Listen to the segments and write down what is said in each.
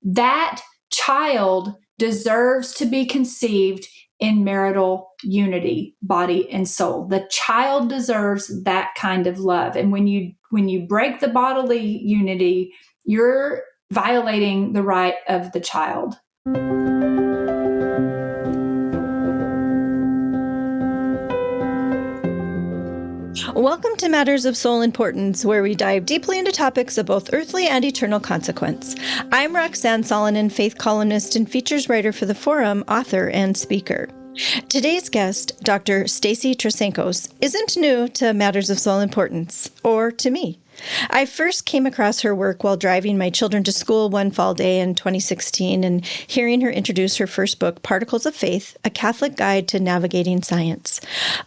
that child deserves to be conceived in marital unity, body and soul. The child deserves that kind of love. And when you break the bodily unity, you're violating the right of the child. Welcome to Matters of Soul Importance, where we dive deeply into topics of both earthly and eternal consequence. I'm Roxanne Solonen, faith columnist and features writer for the Forum, author, and speaker. Today's guest, Dr. Stacy Trasancos, isn't new to Matters of Soul Importance, or to me. I first came across her work while driving my children to school one fall day in 2016 and hearing her introduce her first book, Particles of Faith, A Catholic Guide to Navigating Science.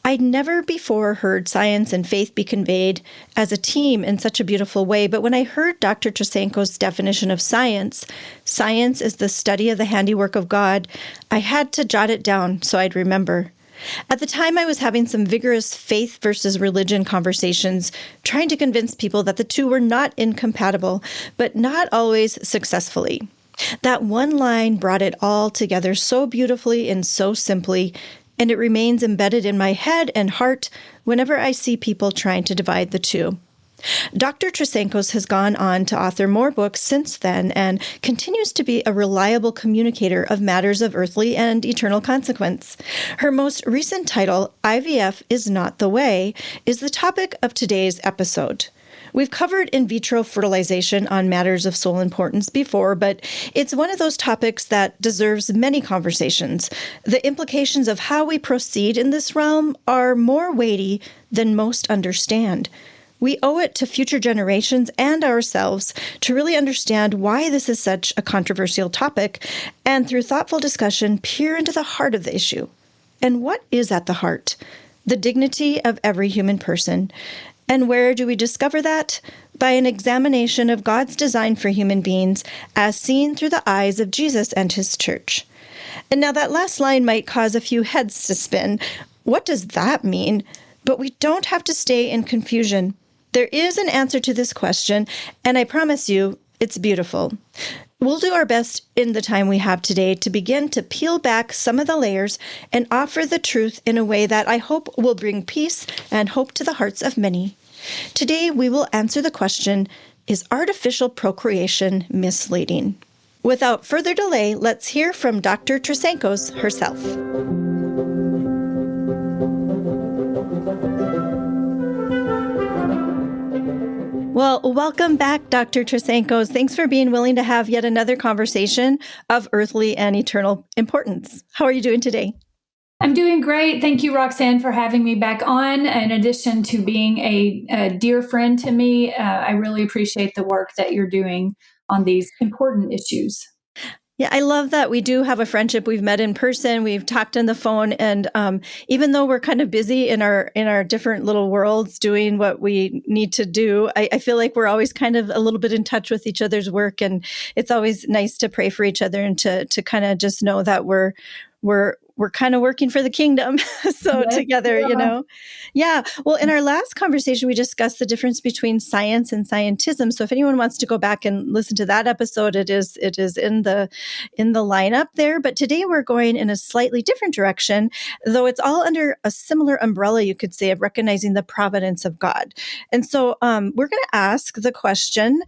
I'd never before heard science and faith be conveyed as a team in such a beautiful way, but when I heard Dr. Trasancos' definition of science is the study of the handiwork of God, I had to jot it down so I'd remember. At the time, I was having some vigorous faith versus religion conversations, trying to convince people that the two were not incompatible, but not always successfully. That one line brought it all together so beautifully and so simply, and it remains embedded in my head and heart whenever I see people trying to divide the two. Dr. Trasancos has gone on to author more books since then and continues to be a reliable communicator of matters of earthly and eternal consequence. Her most recent title, IVF is Not the Way, is the topic of today's episode. We've covered in vitro fertilization on Matters of Soul Importance before, but it's one of those topics that deserves many conversations. The implications of how we proceed in this realm are more weighty than most understand. We owe it to future generations and ourselves to really understand why this is such a controversial topic, and through thoughtful discussion, peer into the heart of the issue. And what is at the heart? The dignity of every human person. And where do we discover that? By an examination of God's design for human beings as seen through the eyes of Jesus and his church. And now that last line might cause a few heads to spin. What does that mean? But we don't have to stay in confusion. There is an answer to this question, and I promise you, it's beautiful. We'll do our best in the time we have today to begin to peel back some of the layers and offer the truth in a way that I hope will bring peace and hope to the hearts of many. Today, we will answer the question, is artificial procreation misleading? Without further delay, let's hear from Dr. Trasancos herself. Well, welcome back, Dr. Trasancos. Thanks for being willing to have yet another conversation of earthly and eternal importance. How are you doing today? I'm doing great. Thank you, Roxanne, for having me back on. In addition to being a dear friend to me, I really appreciate the work that you're doing on these important issues. Yeah, I love that we do have a friendship. We've met in person, we've talked on the phone, and even though we're kind of busy in our different little worlds doing what we need to do, I feel like we're always kind of a little bit in touch with each other's work, and it's always nice to pray for each other and to kind of just know that we're kind of working for the kingdom. So yes, together, yeah. Yeah. Well, in our last conversation, we discussed the difference between science and scientism. So if anyone wants to go back and listen to that episode, it is in the lineup there. But today we're going in a slightly different direction, though it's all under a similar umbrella, you could say, of recognizing the providence of God. And so we're going to ask the question,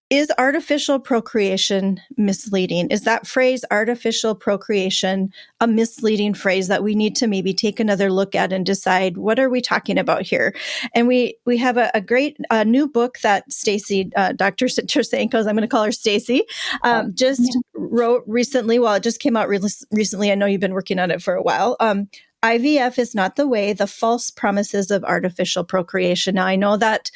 is artificial procreation misleading? Is that phrase, artificial procreation, a misleading phrase that we need to maybe take another look at and decide, what are we talking about here? And we have a great new book that Stacy, Dr. Trasancos, I'm going to call her Stacy, just wrote recently. Well, it just came out recently. I know you've been working on it for a while. IVF is not the way, the false promises of artificial procreation. Now, I know that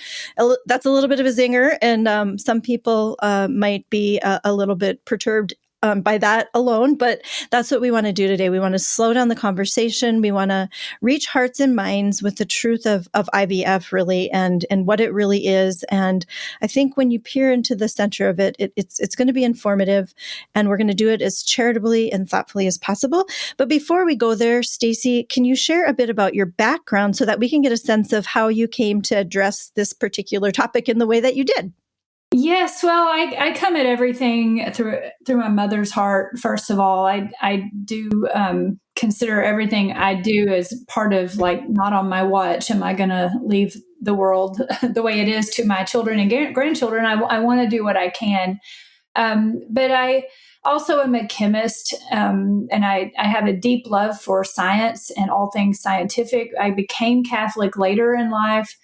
that's a little bit of a zinger, and some people might be a little bit perturbed by that alone, but that's what we want to do today. We want to slow down the conversation. We want to reach hearts and minds with the truth of IVF really, and what it really is. And I think when you peer into the center of it, it's going to be informative, and we're going to do it as charitably and thoughtfully as possible. But before we go there, Stacy, can you share a bit about your background so that we can get a sense of how you came to address this particular topic in the way that you did? Yes, well, I come at everything through my mother's heart. First of all, I do consider everything I do as part of, like, not on my watch. Am I going to leave the world the way it is to my children and grandchildren? I want to do what I can, but I also am a chemist, and I have a deep love for science and all things scientific. I became Catholic later in life,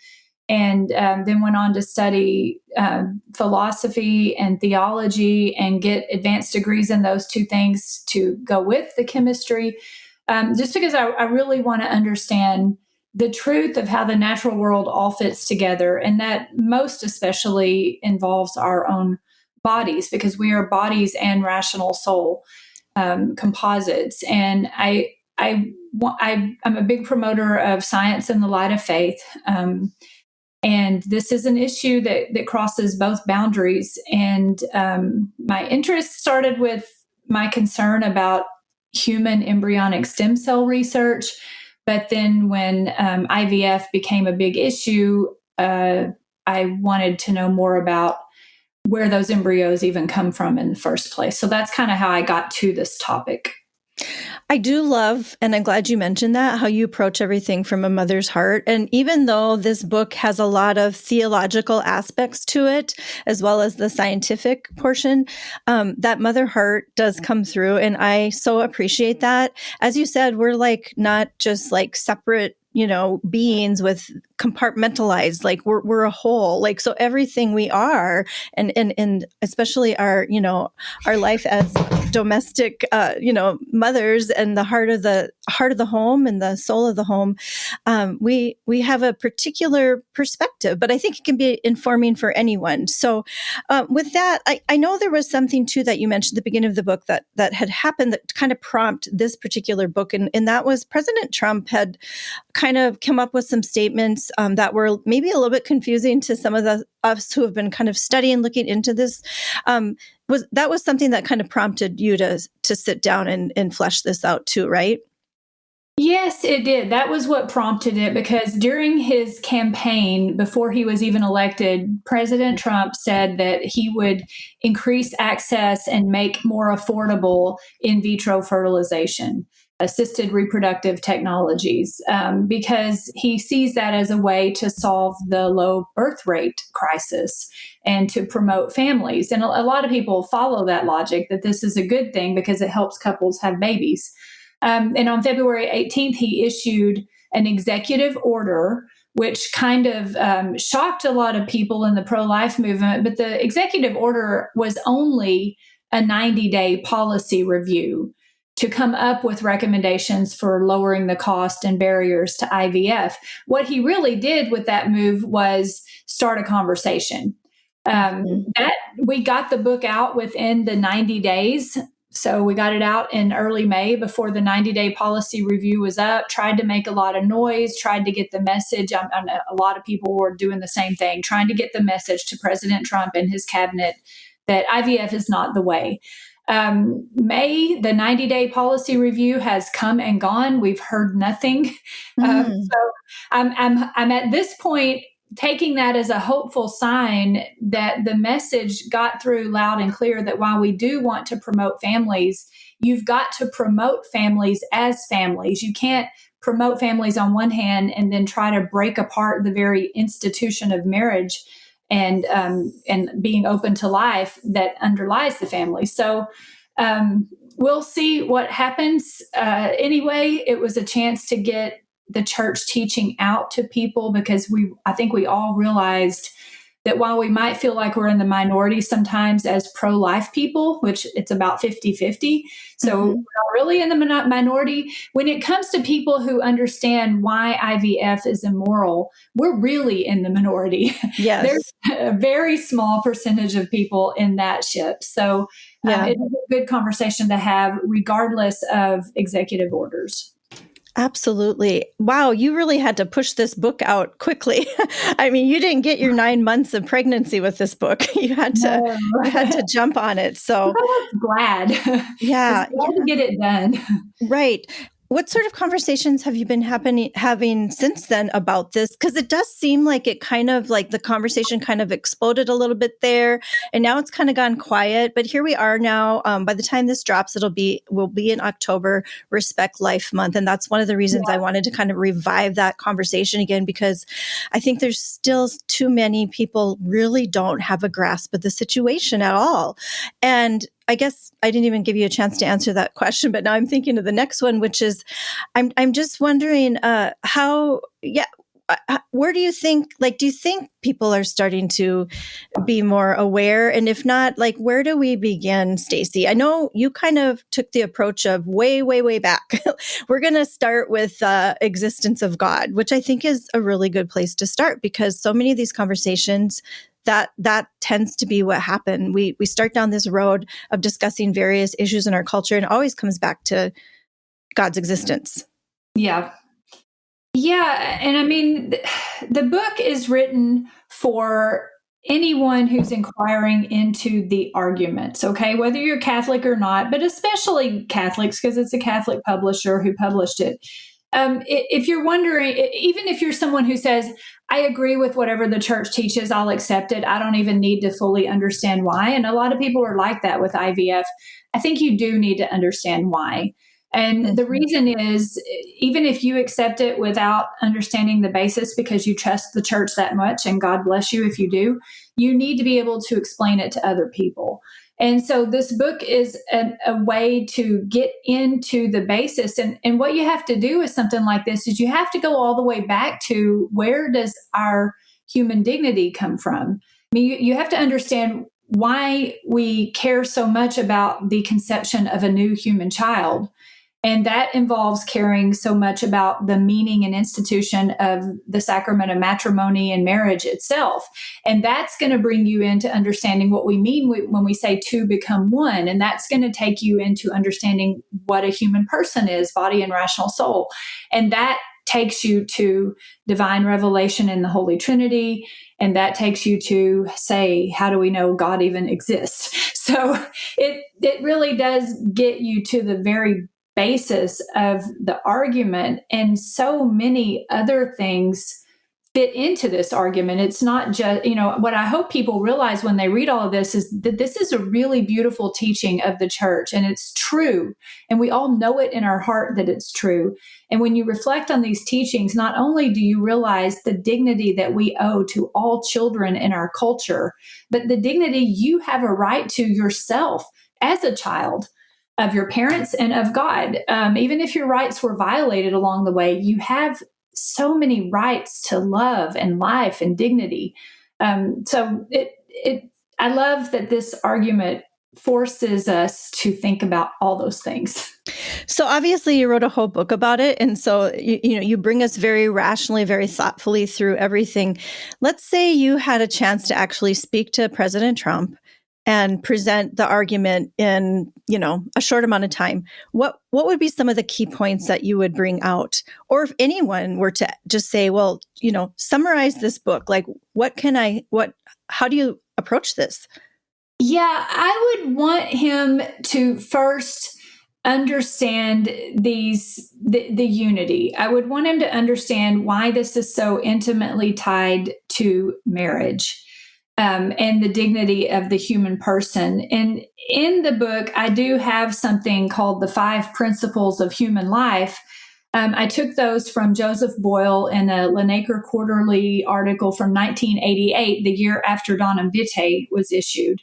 and then went on to study philosophy and theology and get advanced degrees in those two things to go with the chemistry, just because I really want to understand the truth of how the natural world all fits together. And that most especially involves our own bodies, because we are bodies and rational soul composites. And I'm a big promoter of science in the light of faith. And this is an issue that crosses both boundaries. And my interest started with my concern about human embryonic stem cell research. But then when IVF became a big issue, I wanted to know more about where those embryos even come from in the first place. So that's kind of how I got to this topic. I do love, and I'm glad you mentioned that, how you approach everything from a mother's heart. And even though this book has a lot of theological aspects to it, as well as the scientific portion, that mother heart does come through. And I so appreciate that. As you said, we're like not just like separate, beings with compartmentalized, like we're a whole, like, so everything we are, and especially our life as domestic, mothers, and the heart of the home and the soul of the home, we have a particular perspective, but I think it can be informing for anyone. So with that, I know there was something too that you mentioned at the beginning of the book that had happened that kind of prompted this particular book, and that was President Trump had kind of come up with some statements that were maybe a little bit confusing to some of us who have been kind of studying, looking into this. Was something that kind of prompted you to sit down and flesh this out too, right? Yes, it did. That was what prompted it, because during his campaign, before he was even elected, President Trump said that he would increase access and make more affordable in vitro fertilization, assisted reproductive technologies, because he sees that as a way to solve the low birth rate crisis and to promote families. And a lot of people follow that logic, that this is a good thing because it helps couples have babies. And on February 18th, he issued an executive order, which kind of shocked a lot of people in the pro-life movement. But the executive order was only a 90-day policy review to come up with recommendations for lowering the cost and barriers to IVF. What he really did with that move was start a conversation. That we got the book out within the 90 days. So we got it out in early May before the 90-day policy review was up, tried to make a lot of noise, tried to get the message. A lot of people were doing the same thing, trying to get the message to President Trump and his cabinet that IVF is not the way. May, the 90-day policy review has come and gone. We've heard nothing. So I'm at this point taking that as a hopeful sign that the message got through loud and clear, that while we do want to promote families, you've got to promote families as families. You can't promote families on one hand and then try to break apart the very institution of marriage and being open to life that underlies the family. So we'll see what happens. Anyway, it was a chance to get the church teaching out to people, because I think we all realized that while we might feel like we're in the minority sometimes as pro-life people, which it's about 50-50, so we're not really in the minority, when it comes to people who understand why IVF is immoral, we're really in the minority. Yes. There's a very small percentage of people in that ship. So it is a good conversation to have regardless of executive orders. Absolutely. Wow, you really had to push this book out quickly. I mean, you didn't get your 9 months of pregnancy with this book. You had to jump on it. So I was glad. Yeah, I was glad to get it done. Right. what sort of conversations have you been having since then about this? Because it does seem like it kind of like the conversation kind of exploded a little bit there, and now it's kind of gone quiet. But here we are now. By the time this drops, we'll be in October, Respect Life Month, and that's one of the reasons I wanted to kind of revive that conversation again, because I think there's still too many people really don't have a grasp of the situation at all. And I guess I didn't even give you a chance to answer that question, but now I'm thinking of the next one, which is, I'm just wondering where do you think, do you think people are starting to be more aware? And if not, where do we begin, Stacy? I know you kind of took the approach of way, way, way back. We're going to start with existence of God, which I think is a really good place to start, because so many of these conversations, that tends to be what happened. We start down this road of discussing various issues in our culture, and it always comes back to God's existence. Yeah. Yeah. And I mean, the book is written for anyone who's inquiring into the arguments, okay? Whether you're Catholic or not, but especially Catholics, because it's a Catholic publisher who published it. If you're wondering, even if you're someone who says, I agree with whatever the church teaches, I'll accept it, I don't even need to fully understand why. And a lot of people are like that with IVF. I think you do need to understand why. And the reason is, even if you accept it without understanding the basis because you trust the church that much, and God bless you if you do, you need to be able to explain it to other people. And so this book is a way to get into the basis. And what you have to do with something like this is you have to go all the way back to, where does our human dignity come from? I mean, you have to understand why we care so much about the conception of a new human child. And that involves caring so much about the meaning and institution of the sacrament of matrimony and marriage itself. And that's going to bring you into understanding what we mean when we say two become one. And that's going to take you into understanding what a human person is, body and rational soul. And that takes you to divine revelation in the Holy Trinity. And that takes you to say, how do we know God even exists? So it really does get you to the very basis of the argument, and so many other things fit into this argument. It's not just, what I hope people realize when they read all of this is that this is a really beautiful teaching of the church, and it's true. And we all know it in our heart that it's true. And when you reflect on these teachings, not only do you realize the dignity that we owe to all children in our culture, but the dignity you have a right to yourself as a child of your parents and of God. Even if your rights were violated along the way, you have so many rights to love and life and dignity. So I love that this argument forces us to think about all those things. So obviously you wrote a whole book about it. And so, you bring us very rationally, very thoughtfully through everything. Let's say you had a chance to actually speak to President Trump and present the argument in, a short amount of time. What would be some of the key points that you would bring out? Or if anyone were to just say, well, summarize this book, how do you approach this? Yeah, I would want him to first understand the unity. I would want him to understand why this is so intimately tied to marriage. And the dignity of the human person. And in the book, I do have something called the 5 Principles of Human Life. I took those from Joseph Boyle in a Linacre Quarterly article from 1988, the year after Donum Vitae was issued.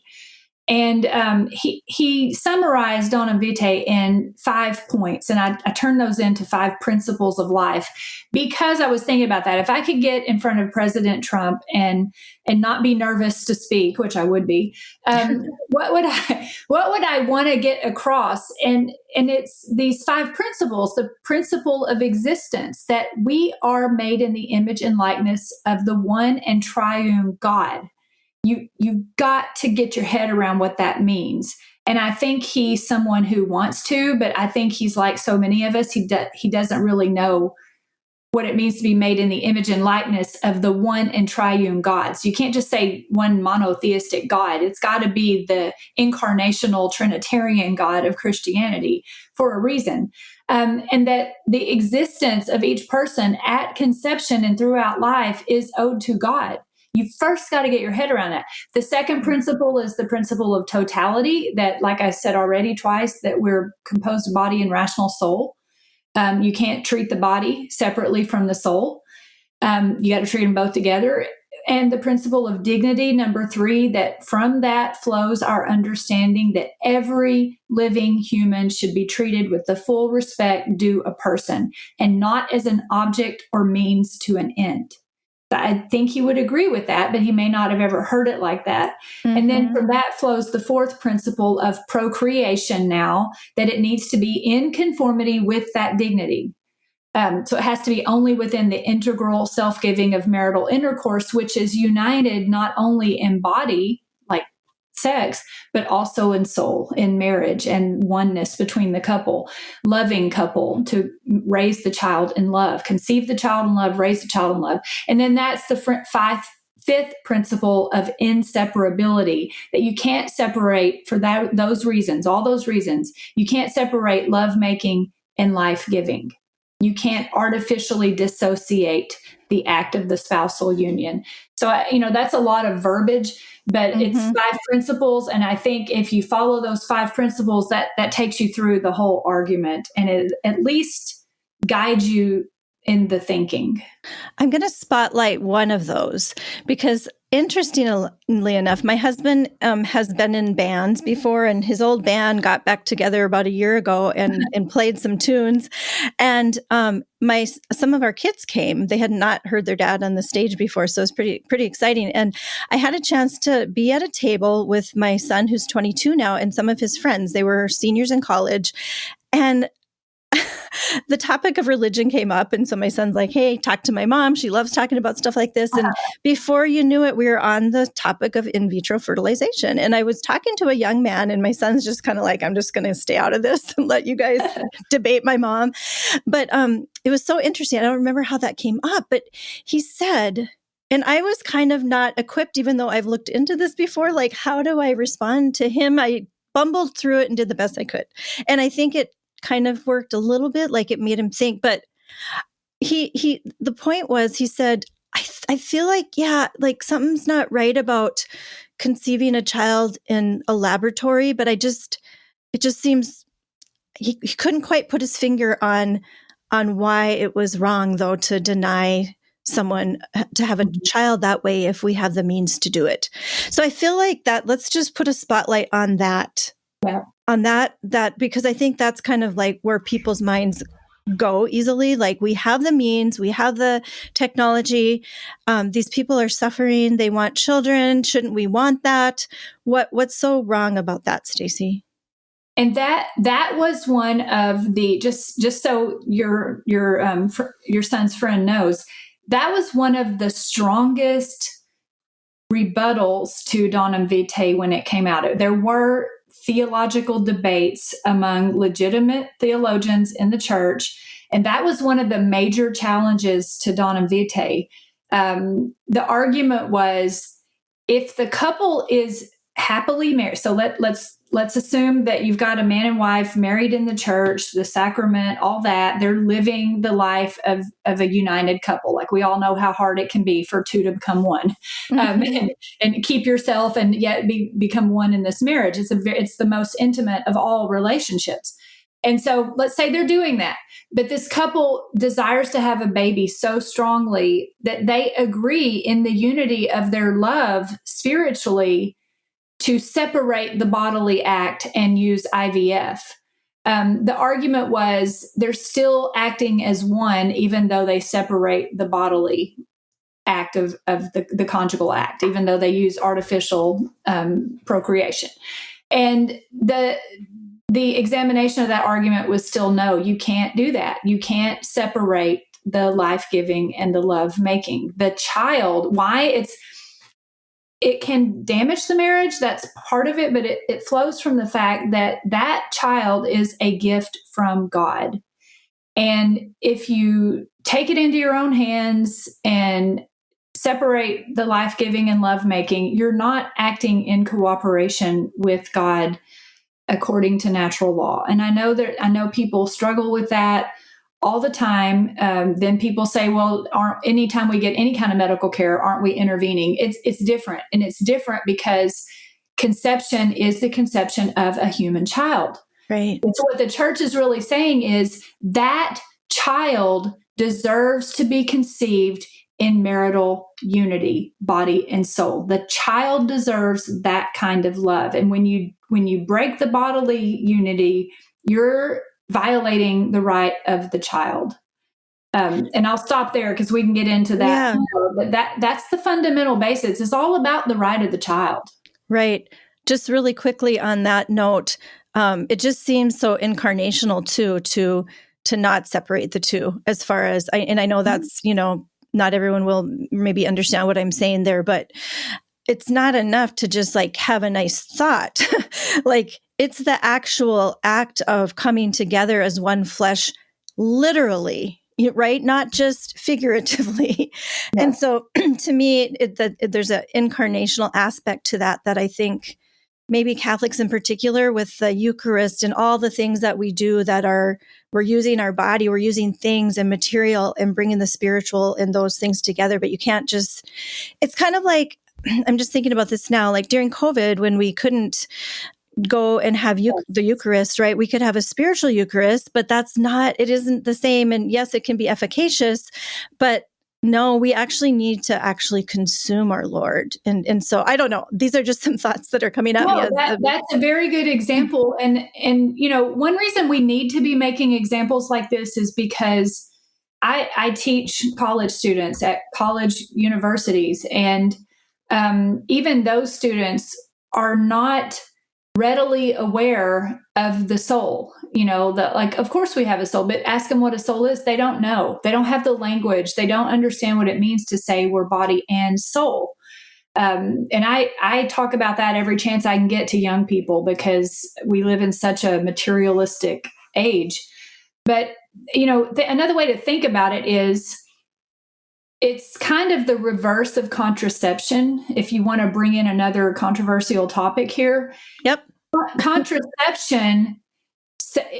And he summarized Donum Vitae in 5 points, and I turned those into 5 principles of life because I was thinking about that. If I could get in front of President Trump and not be nervous to speak, which I would be, what would I want to get across? And it's these 5 principles: the principle of existence, that we are made in the image and likeness of the one and triune God. You've got to get your head around what that means. And I think he's someone who wants to, but I think he's like so many of us, he doesn't really know what it means to be made in the image and likeness of the one and triune God. So you can't just say one monotheistic God. It's got to be the incarnational Trinitarian God of Christianity for a reason. And that the existence of each person at conception and throughout life is owed to God. You first got to get your head around that. The second principle is the principle of totality, that, like I said already twice, that we're composed of body and rational soul. You can't treat the body separately from the soul. You got to treat them both together. And the principle of dignity, number 3, that from that flows our understanding that every living human should be treated with the full respect due a person and not as an object or means to an end. I think he would agree with that, but he may not have ever heard it like that. Mm-hmm. And then from that flows the 4th principle of procreation now, that it needs to be in conformity with that dignity. So it has to be only within the integral self-giving of marital intercourse, which is united not only in body, like sex, but also in soul, in marriage and oneness between the couple, loving couple to raise the child in love, conceive the child in love, raise the child in love. And then that's the 5th principle of inseparability, that you can't separate for those reasons, all those reasons, you can't separate lovemaking and life-giving. You can't artificially dissociate the act of the spousal union. So, that's a lot of verbiage, but it's 5 principles. And I think if you follow those 5 principles, that takes you through the whole argument, and it at least guides you in the thinking. I'm going to spotlight one of those because, interestingly enough, my husband has been in bands before, and his old band got back together about a year ago and played some tunes. And some of our kids came. They had not heard their dad on the stage before, so it was pretty exciting. And I had a chance to be at a table with my son, who's 22 now, and some of his friends. They were seniors in college, and the topic of religion came up. And so my son's like, hey, talk to my mom. She loves talking about stuff like this. And before you knew it, we were on the topic of in vitro fertilization. And I was talking to a young man, and my son's just kind of like, I'm just going to stay out of this and let you guys debate my mom. But it was so interesting. I don't remember how that came up, but he said, and I was kind of not equipped, even though I've looked into this before, like, how do I respond to him? I bumbled through it and did the best I could. And I think it kind of worked a little bit, like it made him think. But the point was, he said, I feel like, yeah, like something's not right about conceiving a child in a laboratory, but it just seems he couldn't quite put his finger on why it was wrong, though, to deny someone to have a child that way if we have the means to do it. So I feel like that, let's just put a spotlight on that. Yeah. On that, because I think that's kind of like where people's minds go easily. Like, we have the means, we have the technology. These people are suffering. They want children. Shouldn't we want that? What's so wrong about that, Stacy? And that was one of the, just so your son's friend knows, that was one of the strongest rebuttals to Donum Vitae when it came out. There were theological debates among legitimate theologians in the church, and that was one of the major challenges to Donum Vitae. The argument was, if the couple is happily married, so let's assume that you've got a man and wife married in the church, the sacrament, all that, they're living the life of a united couple. Like, we all know how hard it can be for two to become one, and keep yourself and yet become one in this marriage. It's the most intimate of all relationships. And so let's say they're doing that, but this couple desires to have a baby so strongly that they agree in the unity of their love spiritually to separate the bodily act and use IVF. The argument was they're still acting as one, even though they separate the bodily act of the conjugal act, even though they use artificial procreation. And the examination of that argument was still, no, you can't do that. You can't separate the life-giving and the love-making. The child, why it can damage the marriage, that's part of it, but it flows from the fact that child is a gift from God. And if you take it into your own hands and separate the life-giving and love-making, you're not acting in cooperation with God according to natural law. And I know people struggle with that all the time. Then people say, well, anytime we get any kind of medical care, aren't we intervening? It's different. And it's different because conception is the conception of a human child. Right. And so what the church is really saying is that child deserves to be conceived in marital unity, body and soul. The child deserves that kind of love. And when you break the bodily unity, you're violating the right of the child. And I'll stop there because we can get into that. Yeah. But that's the fundamental basis. It's all about the right of the child. Right. Just really quickly on that note, it just seems so incarnational too to not separate the two. As far as I know that's not everyone will maybe understand what I'm saying there, but it's not enough to just like have a nice thought. Like it's the actual act of coming together as one flesh, literally, right? Not just figuratively. Yeah. And so to me, there's an incarnational aspect to that I think maybe Catholics in particular with the Eucharist and all the things that we do we're using our body, we're using things and material and bringing the spiritual and those things together. But you can't just, it's kind of like, I'm just thinking about this now, like during COVID when we couldn't go and have the Eucharist, right? We could have a spiritual Eucharist, but it isn't the same. And yes, it can be efficacious, but no, we actually need to actually consume our Lord. And so I don't know. These are just some thoughts that are coming at me. That's a very good example. And one reason we need to be making examples like this is because I teach college students at college universities, and even those students are not readily aware of the soul. Of course we have a soul, but ask them what a soul is. They don't know. They don't have the language. They don't understand what it means to say we're body and soul. And I talk about that every chance I can get to young people because we live in such a materialistic age. But, another way to think about it is it's kind of the reverse of contraception. If you want to bring in another controversial topic here. Yep. Contraception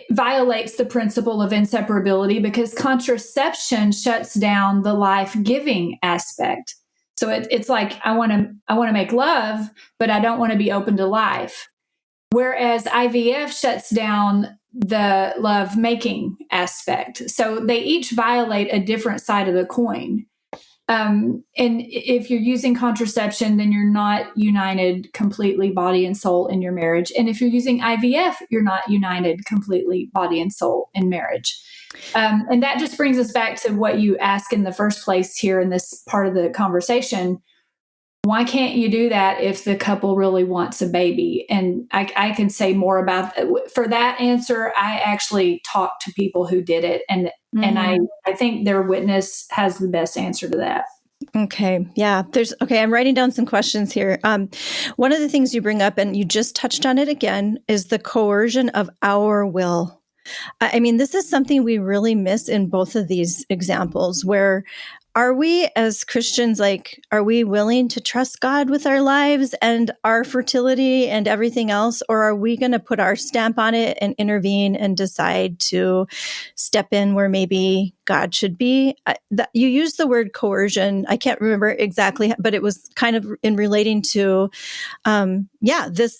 violates the principle of inseparability because contraception shuts down the life-giving aspect. So it's like I want to make love, but I don't want to be open to life. Whereas IVF shuts down the love-making aspect. So they each violate a different side of the coin. And if you're using contraception, then you're not united completely body and soul in your marriage. And if you're using IVF, you're not united completely body and soul in marriage. And that just brings us back to what you asked in the first place here in this part of the conversation. Why can't you do that if the couple really wants a baby? And I can say more about for that answer. I actually talked to people who did it, and I think their witness has the best answer to that. Okay. Yeah. I'm writing down some questions here. One of the things you bring up, and you just touched on it again, is the coercion of our will. I mean, this is something we really miss in both of these examples where are we as Christians, are we willing to trust God with our lives and our fertility and everything else? Or are we going to put our stamp on it and intervene and decide to step in where maybe God should be? You used the word coercion. I can't remember exactly, but it was kind of in relating to,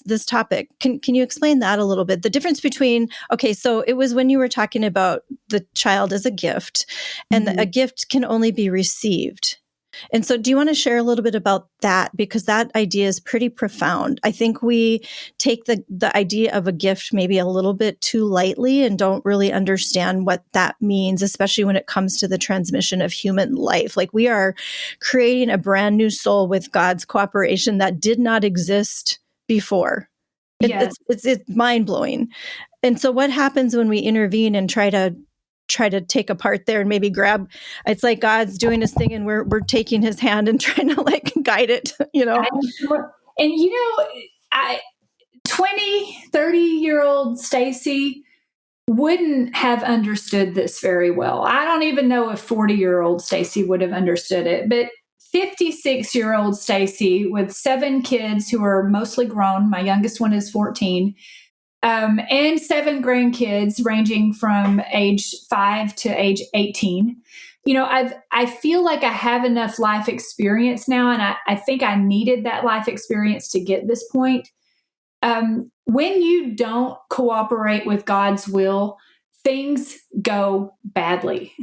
this topic. Can you explain that a little bit? The difference between, so it was when you were talking about the child as a gift, and a gift can only be received. And so do you want to share a little bit about that? Because that idea is pretty profound. I think we take the idea of a gift maybe a little bit too lightly and don't really understand what that means, especially when it comes to the transmission of human life. Like we are creating a brand new soul with God's cooperation that did not exist before. It's mind-blowing. And so what happens when we intervene and try to take apart there and maybe grab, it's like God's doing his thing and we're taking his hand and trying to guide it, And 20, 30-year-old Stacy wouldn't have understood this very well. I don't even know if 40-year-old Stacy would have understood it, but 56-year-old Stacy with 7 kids who are mostly grown. My youngest one is 14. And 7 grandkids ranging from age 5 to age 18. I feel like I have enough life experience now, and I think I needed that life experience to get this point. When you don't cooperate with God's will, things go badly.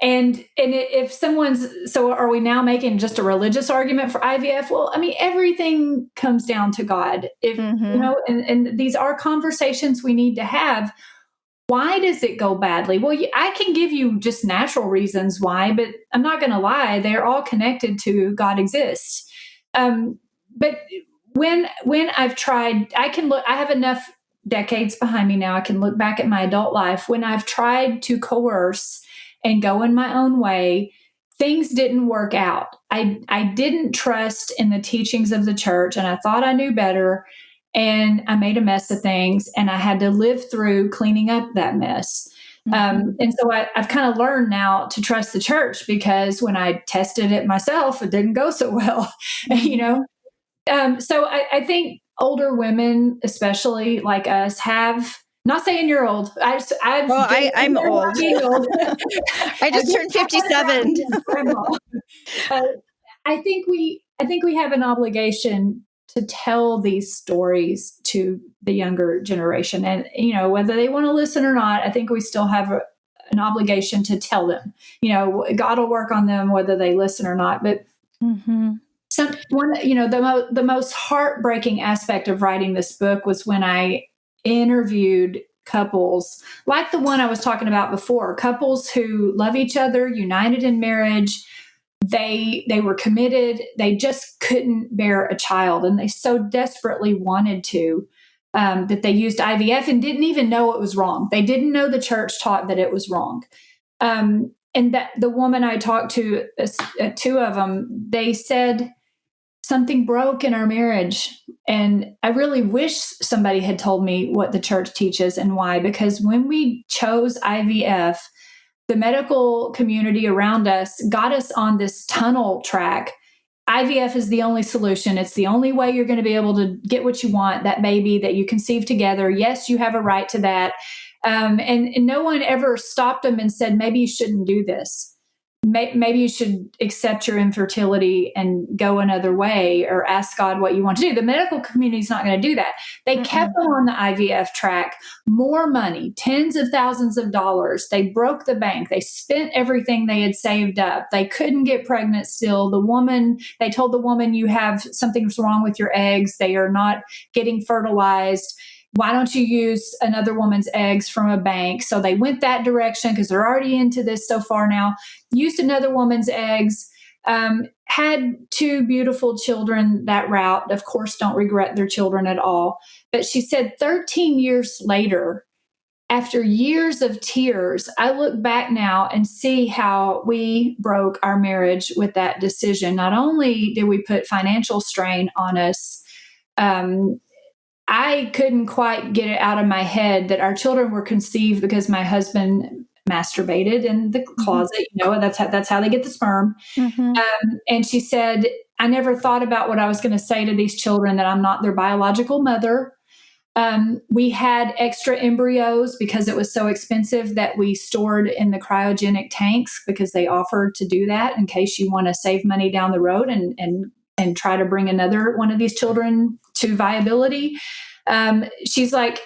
and if someone's, so are we now making just a religious argument for IVF? Well, I mean, everything comes down to God. If and these are conversations we need to have. Why does it go badly? Well, I can give you just natural reasons why, but I'm not going to lie; they're all connected to God exists. But when I've tried, I can look. I have enough decades behind me now. I can look back at my adult life when I've tried to coerce and go in my own way. Things didn't work out. I didn't trust in the teachings of the church, and I thought I knew better. And I made a mess of things, and I had to live through cleaning up that mess. And so I've kind of learned now to trust the church, because when I tested it myself, it didn't go so well, So I think older women, especially like us, have. Not saying you're old. I'm old. Old. I just turned 57. I think we have an obligation to tell these stories to the younger generation, and whether they want to listen or not, I think we still have an obligation to tell them. God will work on them whether they listen or not. But the most heartbreaking aspect of writing this book was when I interviewed couples like the one I was talking about before, couples who love each other, united in marriage. They were committed. They just couldn't bear a child, and they so desperately wanted to that they used IVF and didn't even know it was wrong. They didn't know the church taught that it was wrong. And that the woman I talked to, 2 of them, they said something broke in our marriage. And I really wish somebody had told me what the church teaches and why, because when we chose IVF, the medical community around us got us on this tunnel track. IVF is the only solution. It's the only way you're going to be able to get what you want, that baby that you conceive together. Yes, you have a right to that. And no one ever stopped them and said, maybe you shouldn't do this. Maybe you should accept your infertility and go another way, or ask God what you want to do. The medical community is not going to do that. They kept them on the IVF track, more money, tens of thousands of dollars. They broke the bank. They spent everything they had saved up. They couldn't get pregnant still. They told the woman, you have something's wrong with your eggs. They are not getting fertilized. Why don't you use another woman's eggs from a bank? So they went that direction because they're already into this so far now. Used another woman's eggs, had 2 beautiful children that route. Of course, don't regret their children at all. But she said 13 years later, after years of tears, I look back now and see how we broke our marriage with that decision. Not only did we put financial strain on us, I couldn't quite get it out of my head that our children were conceived because my husband masturbated in the closet. That's how they get the sperm. And she said, I never thought about what I was going to say to these children, that I'm not their biological mother. We had extra embryos because it was so expensive that we stored in the cryogenic tanks, because they offered to do that in case you want to save money down the road and try to bring another one of these children to viability. She's like,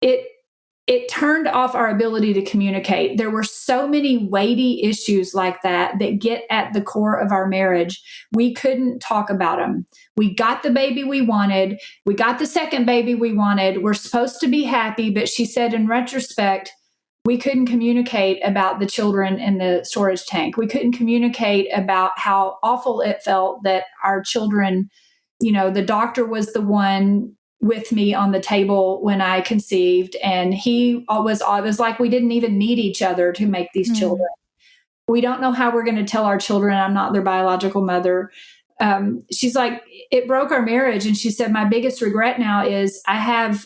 it turned off our ability to communicate. There were so many weighty issues like that get at the core of our marriage. We couldn't talk about them. We got the baby we wanted. We got the second baby we wanted. We're supposed to be happy. But she said, in retrospect, we couldn't communicate about the children in the storage tank. We couldn't communicate about how awful it felt that our children, the doctor was the one with me on the table when I conceived, and it was like we didn't even need each other to make these children. We don't know how we're going to tell our children I'm not their biological mother. She's like, it broke our marriage. And she said, my biggest regret now is I have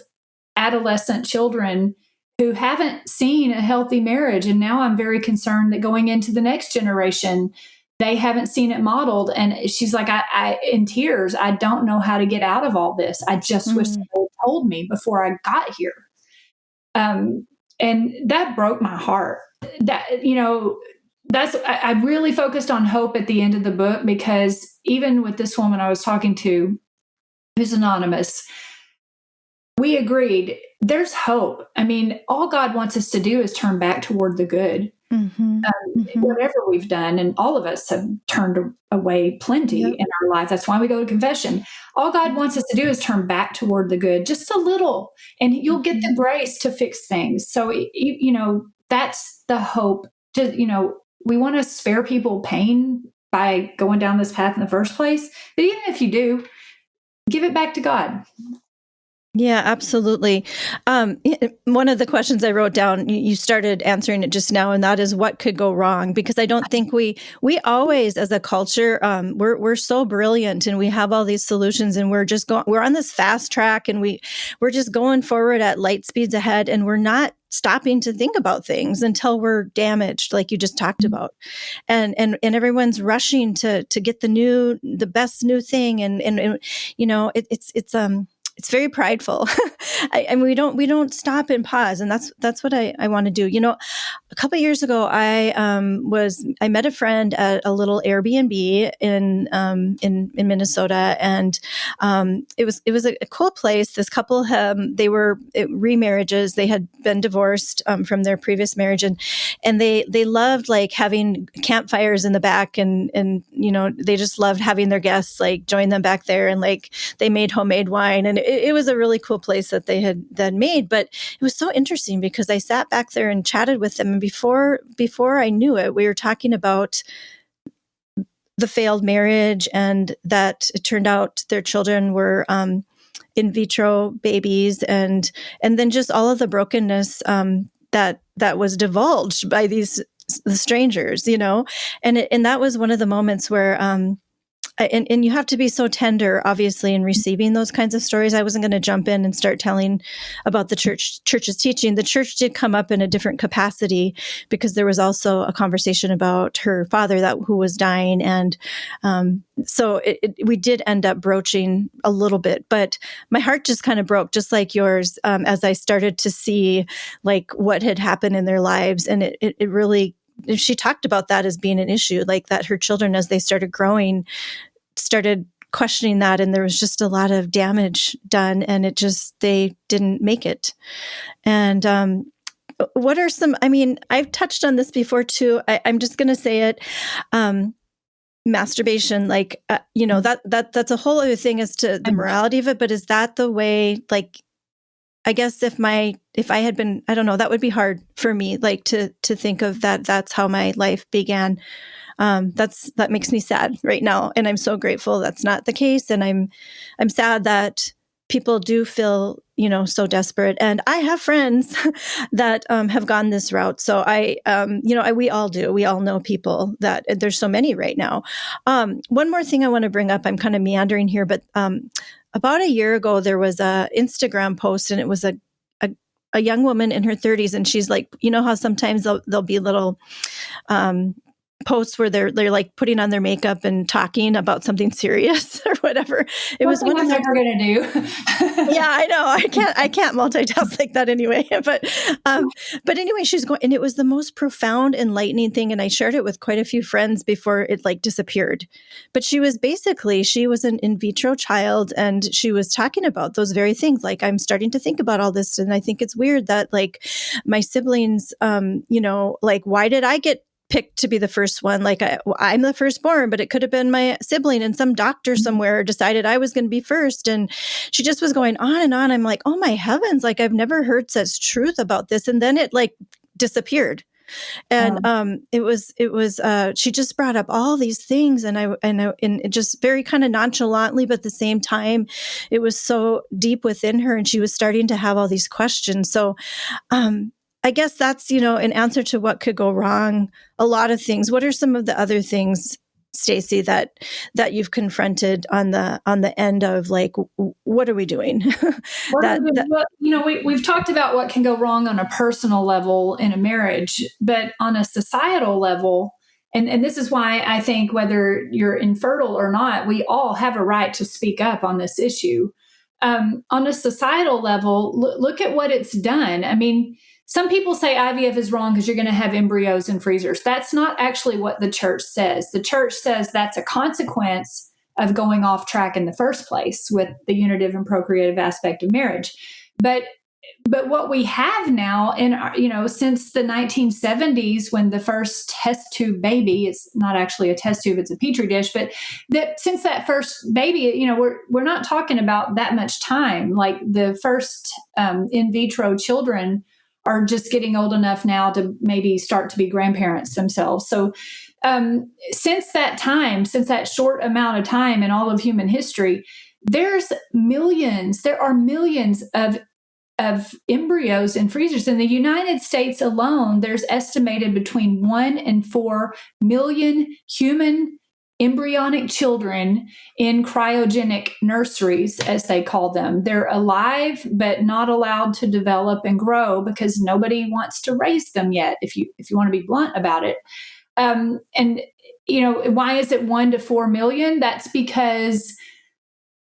adolescent children who haven't seen a healthy marriage. And now I'm very concerned that going into the next generation, they haven't seen it modeled. And she's like, I in tears, I don't know how to get out of all this. I just wish they had told me before I got here. And that broke my heart. That, I really focused on hope at the end of the book, because even with this woman I was talking to, who's anonymous, we agreed there's hope. I mean, all God wants us to do is turn back toward the good. Whatever we've done, and all of us have turned away plenty in our life. That's why we go to confession. All God wants us to do is turn back toward the good, just a little, and you'll get the grace to fix things. So, that's the hope. We want to spare people pain by going down this path in the first place. But even if you do, give it back to God. Yeah, absolutely. One of the questions I wrote down, you started answering it just now, and that is what could go wrong? Because I don't think we always, as a culture, we're so brilliant, and we have all these solutions, and we're on this fast track, and we're just going forward at light speeds ahead, and we're not stopping to think about things until we're damaged, like you just talked about. And everyone's rushing to get the best new thing. And it's very prideful. And we don't stop and pause. And that's what I want to do. A couple of years ago, I met a friend at a little Airbnb in Minnesota, and it was a cool place. This couple, they were remarriages. They had been divorced from their previous marriage, and they loved like having campfires in the back, and they just loved having their guests like join them back there, and like they made homemade wine, and it was a really cool place that they had made. But it was so interesting because I sat back there and chatted with them, and before I knew it, we were talking about the failed marriage, and that it turned out their children were in vitro babies, and then just all of the brokenness that was divulged by the strangers, and that was one of the moments where and you have to be so tender, obviously, in receiving those kinds of stories. I wasn't going to jump in and start telling about the church's teaching. The church did come up in a different capacity, because there was also a conversation about her father who was dying. And so we did end up broaching a little bit, but my heart just kind of broke, just like yours, as I started to see like what had happened in their lives. And it really, she talked about that as being an issue, like that her children, as they started growing, started questioning that, and there was just a lot of damage done, and they didn't make it. And what are some, I've touched on this before too. I'm just going to say it. Masturbation, like, that's a whole other thing as to the morality of it, but is that the way, like, I guess if I had been, I don't know, that would be hard for me, like to think of that. That's how my life began. That makes me sad right now. And I'm so grateful that's not the case. And I'm sad that people do feel, so desperate. And I have friends that have gone this route. So we all do. We all know people that there's so many right now. One more thing I want to bring up, I'm kind of meandering here, but about a year ago, there was a Instagram post, and it was a young woman in her 30s. And she's like, how sometimes there'll be little posts where they're like putting on their makeup and talking about something serious or whatever. It was one I'm never going to do. Yeah, I know. I can't multitask like that anyway. But anyway, she's going, and it was the most profound, enlightening thing. And I shared it with quite a few friends before it like disappeared. But she was an in vitro child, and she was talking about those very things. Like, I'm starting to think about all this, and I think it's weird that like my siblings, like, why did I get picked to be the first one? Like, I'm the firstborn, but it could have been my sibling, and some doctor somewhere decided I was going to be first. And she just was going on and on. I'm like, oh my heavens, like, I've never heard such truth about this. And then it like disappeared. And it was she just brought up all these things, and it just very kind of nonchalantly, but at the same time, it was so deep within her, and she was starting to have all these questions. So I guess that's, an answer to what could go wrong. A lot of things. What are some of the other things, Stacy, that you've confronted on the end of like, what are we doing? Well, we've talked about what can go wrong on a personal level in a marriage, but on a societal level, and this is why I think whether you're infertile or not, we all have a right to speak up on this issue. On a societal level, look at what it's done. I mean, some people say IVF is wrong because you're going to have embryos in freezers. That's not actually what the church says. The church says that's a consequence of going off track in the first place with the unitive and procreative aspect of marriage. But what we have now since the 1970s, when the first test tube baby, it's not actually a test tube, it's a petri dish, but that since that first baby, we're not talking about that much time. Like the first in vitro children are just getting old enough now to maybe start to be grandparents themselves. So since that short amount of time in all of human history, there are millions of embryos in freezers. In the United States alone, there's estimated between 1 and 4 million human embryonic children in cryogenic nurseries, as they call them. They're alive, but not allowed to develop and grow because nobody wants to raise them yet, if you want to be blunt about it. Why is it 1 to 4 million? That's because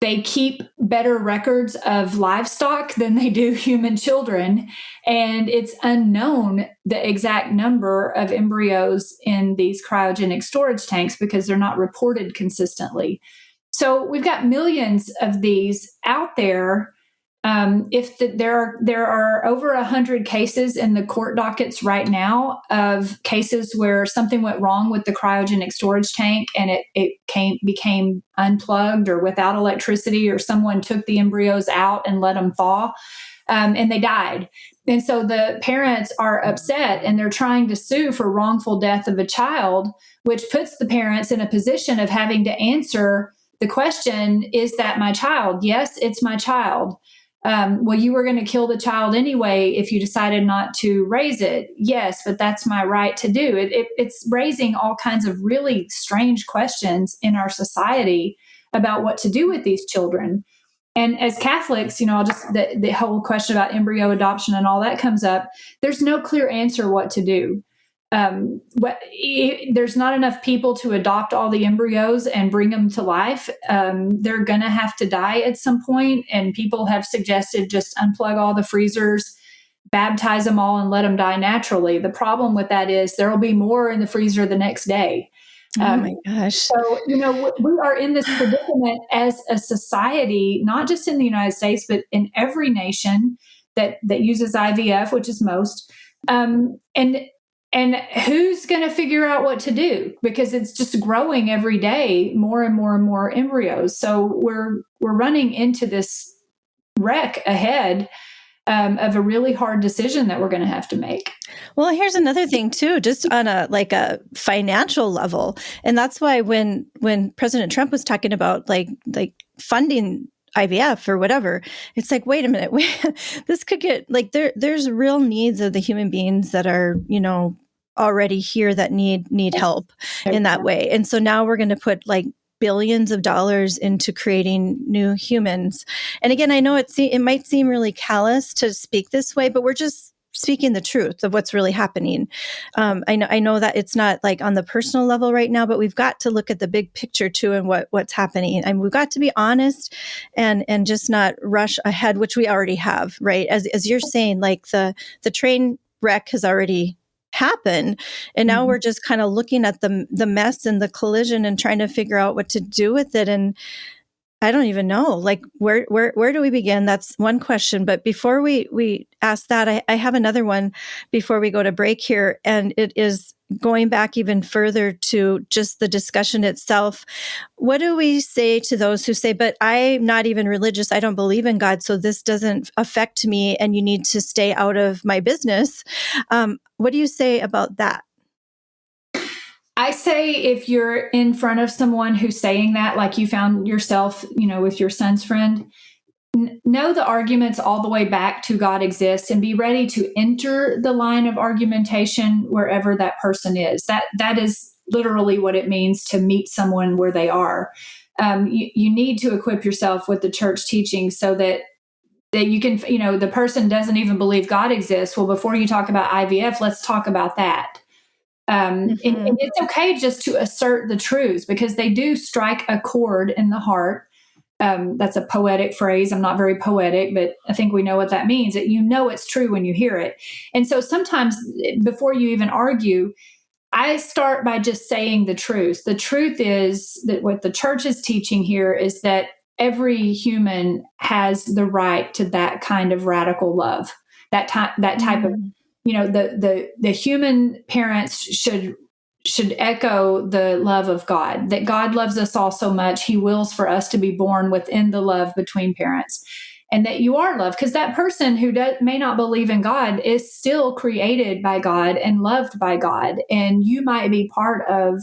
they keep better records of livestock than they do human children. And it's unknown the exact number of embryos in these cryogenic storage tanks because they're not reported consistently. So we've got millions of these out there. There are over 100 cases in the court dockets right now of cases where something went wrong with the cryogenic storage tank and it became unplugged or without electricity, or someone took the embryos out and let them thaw, and they died. And so the parents are upset and they're trying to sue for wrongful death of a child, which puts the parents in a position of having to answer the question, is that my child? Yes, it's my child. Well, you were going to kill the child anyway if you decided not to raise it. Yes, but that's my right to do it. It's raising all kinds of really strange questions in our society about what to do with these children. And as Catholics, the whole question about embryo adoption and all that comes up. There's no clear answer what to do. There's not enough people to adopt all the embryos and bring them to life. They're going to have to die at some point, and people have suggested just unplug all the freezers, baptize them all, and let them die naturally. The problem with that is there will be more in the freezer the next day. Oh my gosh. So, we are in this predicament as a society, not just in the United States, but in every nation that uses IVF, which is most. And who's going to figure out what to do? Because it's just growing every day, more and more and more embryos. So we're running into this wreck ahead of a really hard decision that we're going to have to make. Well, here's another thing too, just on a financial level, and that's why when President Trump was talking about like funding IVF or whatever, it's like, wait a minute, this could get like there's real needs of the human beings that are already here that need help in that way. And so now we're going to put like billions of dollars into creating new humans. And again, I know it might seem really callous to speak this way, but we're just speaking the truth of what's really happening. I know that it's not like on the personal level right now, but we've got to look at the big picture too and what's happening. And we've got to be honest and just not rush ahead, which we already have, right? As you're saying, like the train wreck has already happen. And now we're just kind of looking at the mess and the collision and trying to figure out what to do with it. And I don't even know, like, where do we begin? That's one question. But before we ask that, I have another one before we go to break here. And it is going back even further to just the discussion itself. What do we say to those who say, but I'm not even religious, I don't believe in God, so this doesn't affect me and you need to stay out of my business? What do you say about that? I say if you're in front of someone who's saying that, like you found yourself, with your son's friend, know the arguments all the way back to God exists and be ready to enter the line of argumentation wherever that person is. That is literally what it means to meet someone where they are. You need to equip yourself with the church teaching so that you can, the person doesn't even believe God exists. Well, before you talk about IVF, let's talk about that. And it's okay just to assert the truths, because they do strike a chord in the heart. That's a poetic phrase. I'm not very poetic, but I think we know what that means, that it's true when you hear it. And so sometimes before you even argue, I start by just saying the truth. The truth is that what the church is teaching here is that every human has the right to that kind of radical love, that type of, the human parents should echo the love of God, that God loves us all so much, he wills for us to be born within the love between parents, and that you are loved, because that person who may not believe in God is still created by God and loved by God. And you might be part of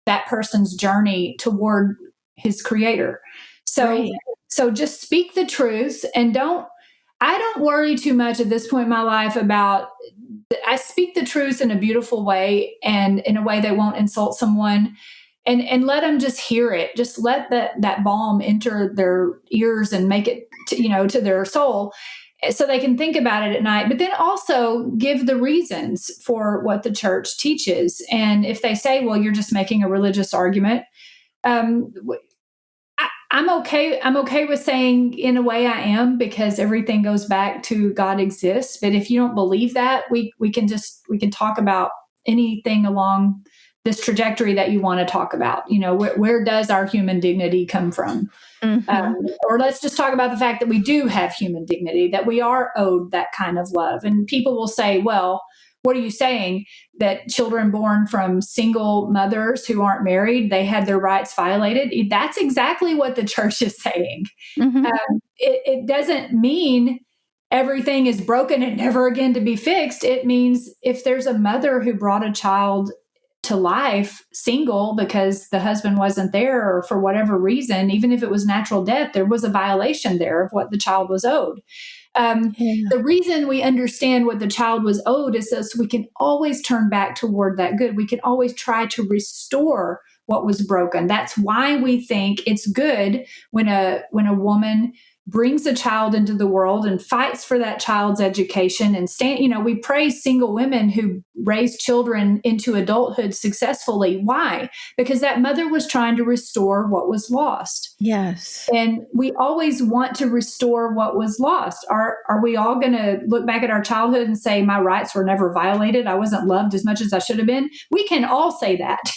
that person's journey toward his creator. So, Right. so just speak the truth, and I don't worry too much at this point in my life about, I speak the truth in a beautiful way and in a way that won't insult someone, and let them just hear it. Just let that balm enter their ears and make it to their soul, so they can think about it at night. But then also give the reasons for what the church teaches. And if they say, well, you're just making a religious argument, I'm okay. I'm okay with saying, in a way, I am, because everything goes back to God exists. But if you don't believe that, we can talk about anything along this trajectory that you want to talk about. Where does our human dignity come from? Or let's just talk about the fact that we do have human dignity, that we are owed that kind of love. And people will say, well, what are you saying? That children born from single mothers who aren't married, they had their rights violated? That's exactly what the church is saying. It doesn't mean everything is broken and never again to be fixed. It means if there's a mother who brought a child to life single because the husband wasn't there, or for whatever reason, even if it was natural death, there was a violation there of what the child was owed. The reason we understand what the child was owed is so we can always turn back toward that good. We can always try to restore what was broken. That's why we think it's good when a woman brings a child into the world and fights for that child's education and we praise single women who raise children into adulthood successfully. Why? Because that mother was trying to restore what was lost. Yes. And we always want to restore what was lost. Are we all going to look back at our childhood and say, my rights were never violated, I wasn't loved as much as I should have been? We can all say that.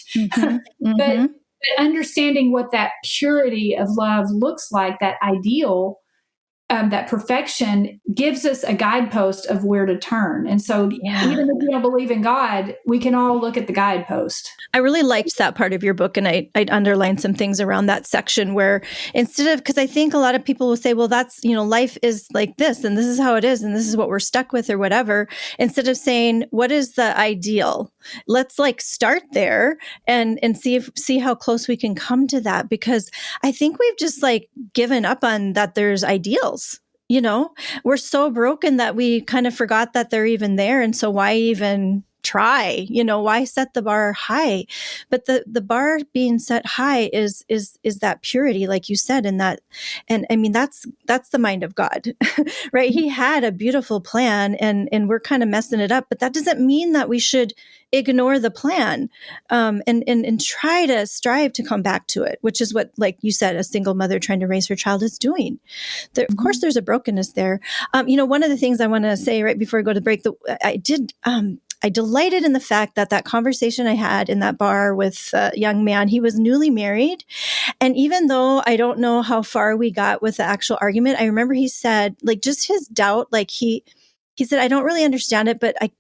But understanding what that purity of love looks like, that ideal, that perfection, gives us a guidepost of where to turn. And so even if we don't believe in God, we can all look at the guidepost. I really liked that part of your book, and I underlined some things around that section where, instead of, because I think a lot of people will say, well, that's, life is like this, and this is how it is, and this is what we're stuck with, or whatever, instead of saying, what is the ideal? Let's start there and see how close we can come to that, because I think we've just given up on that there's ideals. We're so broken that we kind of forgot that they're even there. And so why even try? Why set the bar high? But the bar being set high is that purity, like you said, and I mean, that's the mind of God, right? He had a beautiful plan, and we're kind of messing it up, but that doesn't mean that we should ignore the plan, and try to strive to come back to it, which is what, like you said, a single mother trying to raise her child is doing. Of course, there's a brokenness there. One of the things I want to say right before I go to break, I delighted in the fact that conversation I had in that bar with a young man, he was newly married. And even though I don't know how far we got with the actual argument, I remember he said, just his doubt, he said, I don't really understand it, but I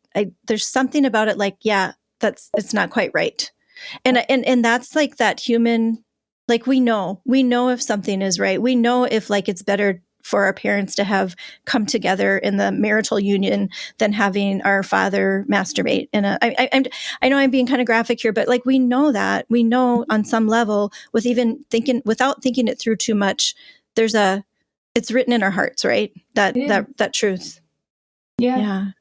there's something about it, it's not quite right. And that's that human, we know if something is right. We know if it's better for our parents to have come together in the marital union than having our father masturbate. And I know I'm being kind of graphic here, but we know on some level, without thinking it through too much, it's written in our hearts, right? That truth. Yeah.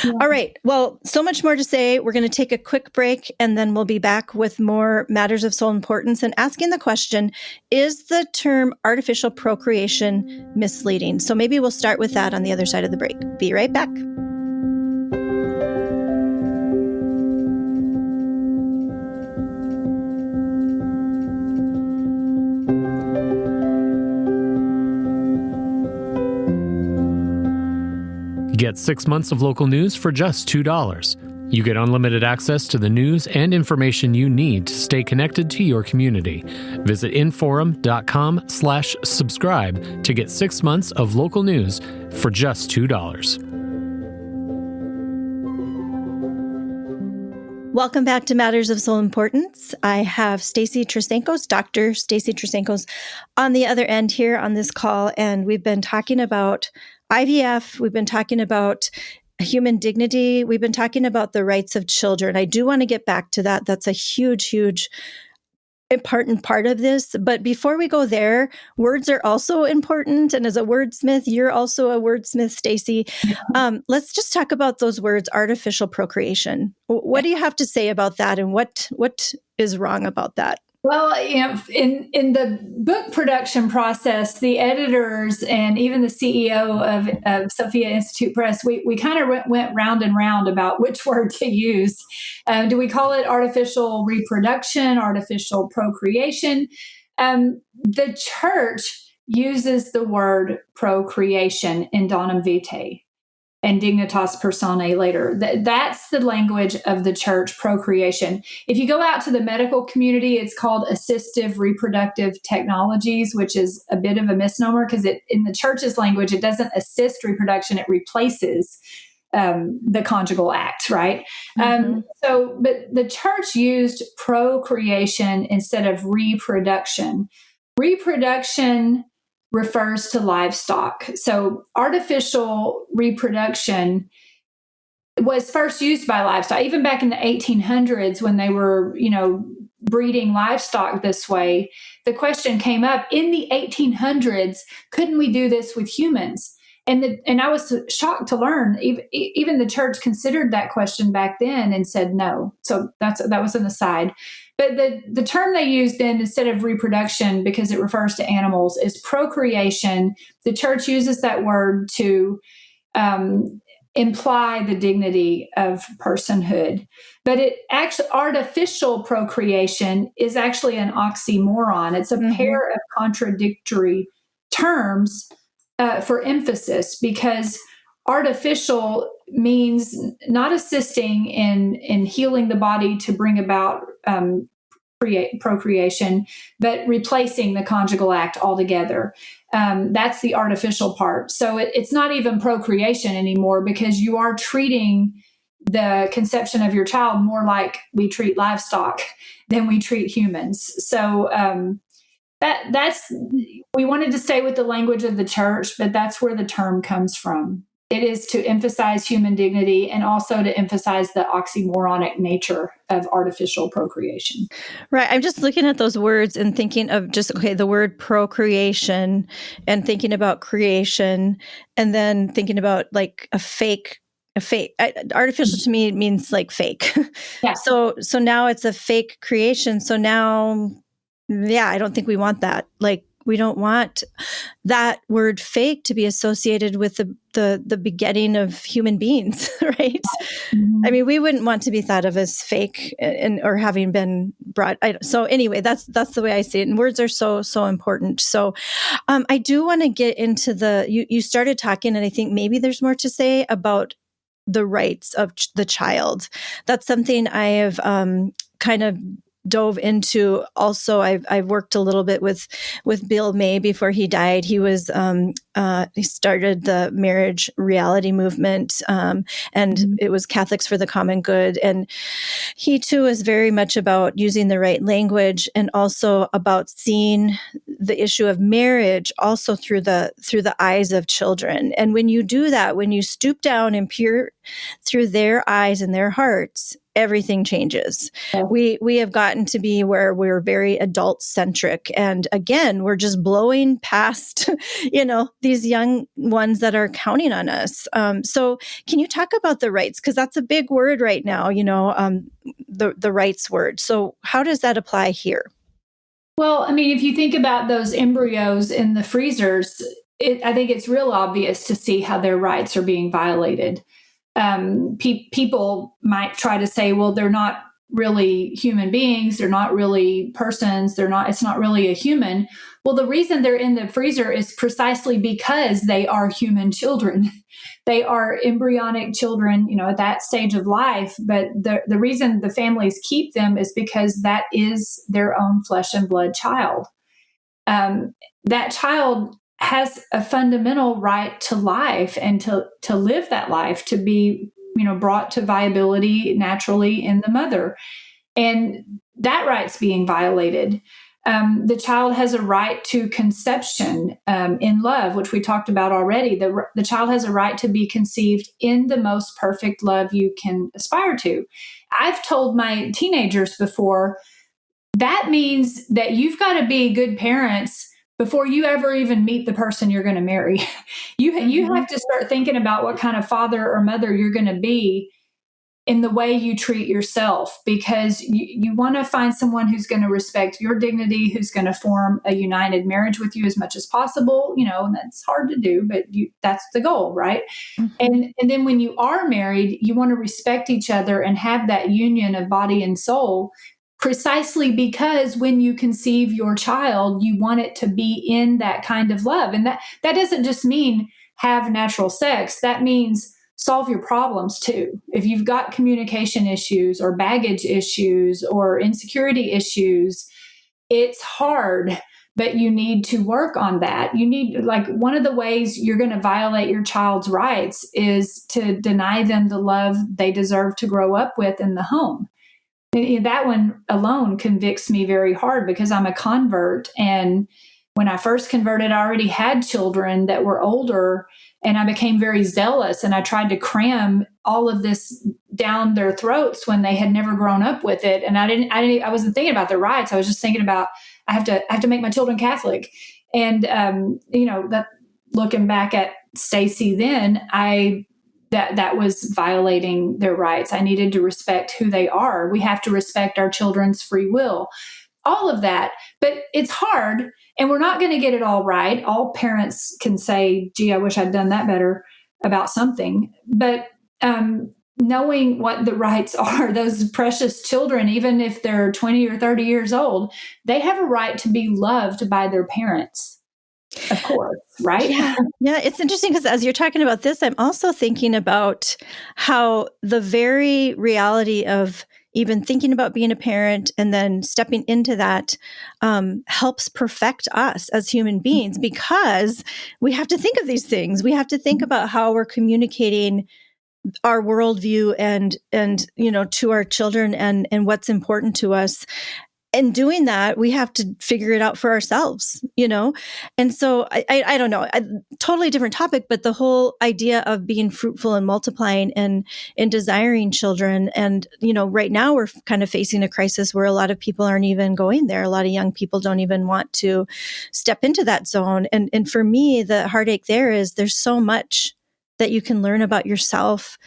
All right. Well, so much more to say. We're going to take a quick break and then we'll be back with more matters of soul importance and asking the question, is the term artificial procreation misleading? So maybe we'll start with that on the other side of the break. Be right back. Get 6 months of local news for just $2. You get unlimited access to the news and information you need to stay connected to your community. Visit inforum.com/subscribe to get 6 months of local news for just $2. Welcome back to Matters of Soul Importance. I have Stacy Trasancos, Dr. Stacy Trasancos, on the other end here on this call, and we've been talking about IVF. We've been talking about human dignity. We've been talking about the rights of children. I do want to get back to that. That's a huge, huge important part of this. But before we go there, words are also important. And as a wordsmith, you're also a wordsmith, Stacy. Let's just talk about those words, artificial procreation. What do you have to say about that? And what is wrong about that? Well, in the book production process, the editors and even the CEO of Sophia Institute Press, we kind of went round and round about which word to use. Do we call it artificial reproduction, artificial procreation? The church uses the word procreation in Donum Vitae and Dignitas Personae later. That's the language of the church, procreation. If you go out to the medical community, it's called assistive reproductive technologies, which is a bit of a misnomer because in the church's language, it doesn't assist reproduction, it replaces the conjugal act, right? Mm-hmm. But the church used procreation instead of reproduction. Reproduction refers to livestock. So artificial reproduction was first used by livestock, even back in the 1800s when they were, breeding livestock this way. The question came up in the 1800s, couldn't we do this with humans? And I was shocked to learn even the church considered that question back then and said no. So that was an aside. But the term they used then instead of reproduction, because it refers to animals, is procreation. The church uses that word to imply the dignity of personhood. But artificial procreation is actually an oxymoron. It's a pair of contradictory terms for emphasis, because artificial means not assisting in healing the body to bring about procreation, but replacing the conjugal act altogether. That's the artificial part. So it's not even procreation anymore, because you are treating the conception of your child more like we treat livestock than we treat humans. So that's we wanted to stay with the language of the church, but that's where the term comes from. It is to emphasize human dignity and also to emphasize the oxymoronic nature of artificial procreation. Right. I'm just looking at those words and thinking of the word procreation and thinking about creation, and then thinking about like a fake. Artificial to me means like fake. Yeah. So now it's a fake creation. So now, I don't think we want that. Like, we don't want that word fake to be associated with the begetting of human beings, right? Mm-hmm. I mean, we wouldn't want to be thought of as fake or having been brought. So anyway, that's the way I see it. And words are so important. So I do want to get into you started talking, and I think maybe there's more to say about the rights of the child. That's something I have kind of dove into. Also, I've worked a little bit with Bill May before he died. He was he started the marriage reality movement, and it was Catholics for the Common Good. And he too is very much about using the right language, and also about seeing the issue of marriage also through the eyes of children. And when you do that, when you stoop down and peer through their eyes and their hearts, everything changes. Yeah. We have gotten to be where we're very adult centric. And again, we're just blowing past, these young ones that are counting on us. So can you talk about the rights? Because that's a big word right now, the rights word. So how does that apply here? Well, I mean, if you think about those embryos in the freezers, I think it's real obvious to see how their rights are being violated. People might try to say, well, they're not really human beings. They're not really persons. It's not really a human. Well, the reason they're in the freezer is precisely because they are human children. They are embryonic children, at that stage of life. But the reason the families keep them is because that is their own flesh and blood child. That child has a fundamental right to life and to live that life, to be, brought to viability naturally in the mother. And that right's being violated. The child has a right to conception in love, which we talked about already. The child has a right to be conceived in the most perfect love you can aspire to. I've told my teenagers before, that means that you've got to be good parents before you ever even meet the person you're going to marry. You have to start thinking about what kind of father or mother you're going to be in the way you treat yourself, because you want to find someone who's going to respect your dignity, who's going to form a united marriage with you as much as possible, and that's hard to do, but that's the goal, right? And then when you are married, you want to respect each other and have that union of body and soul, precisely because when you conceive your child, you want it to be in that kind of love. And that doesn't just mean have natural sex. That means solve your problems too. If you've got communication issues or baggage issues or insecurity issues, it's hard, but you need to work on that. You need, one of the ways you're going to violate your child's rights is to deny them the love they deserve to grow up with in the home. And that one alone convicts me very hard, because I'm a convert. And when I first converted, I already had children that were older, and I became very zealous, and I tried to cram all of this down their throats when they had never grown up with it. And I wasn't thinking about their rights. I was just thinking about, I have to make my children Catholic. And, that looking back at Stacy then, that was violating their rights. I needed to respect who they are. We have to respect our children's free will, all of that. But it's hard, and we're not going to get it all right. All parents can say, gee, I wish I'd done that better about something. But knowing what the rights are, those precious children, even if they're 20 or 30 years old, they have a right to be loved by their parents. Of course, right? Yeah. It's interesting because as you're talking about this, I'm also thinking about how the very reality of even thinking about being a parent and then stepping into that helps perfect us as human beings, because we have to think of these things. We have to think about how we're communicating our worldview and to our children and what's important to us. In doing that, we have to figure it out for ourselves, And so I don't know, totally different topic, but the whole idea of being fruitful and multiplying and desiring children. And, right now we're kind of facing a crisis where a lot of people aren't even going there. A lot of young people don't even want to step into that zone. And for me, the heartache there is there's so much that you can learn about yourself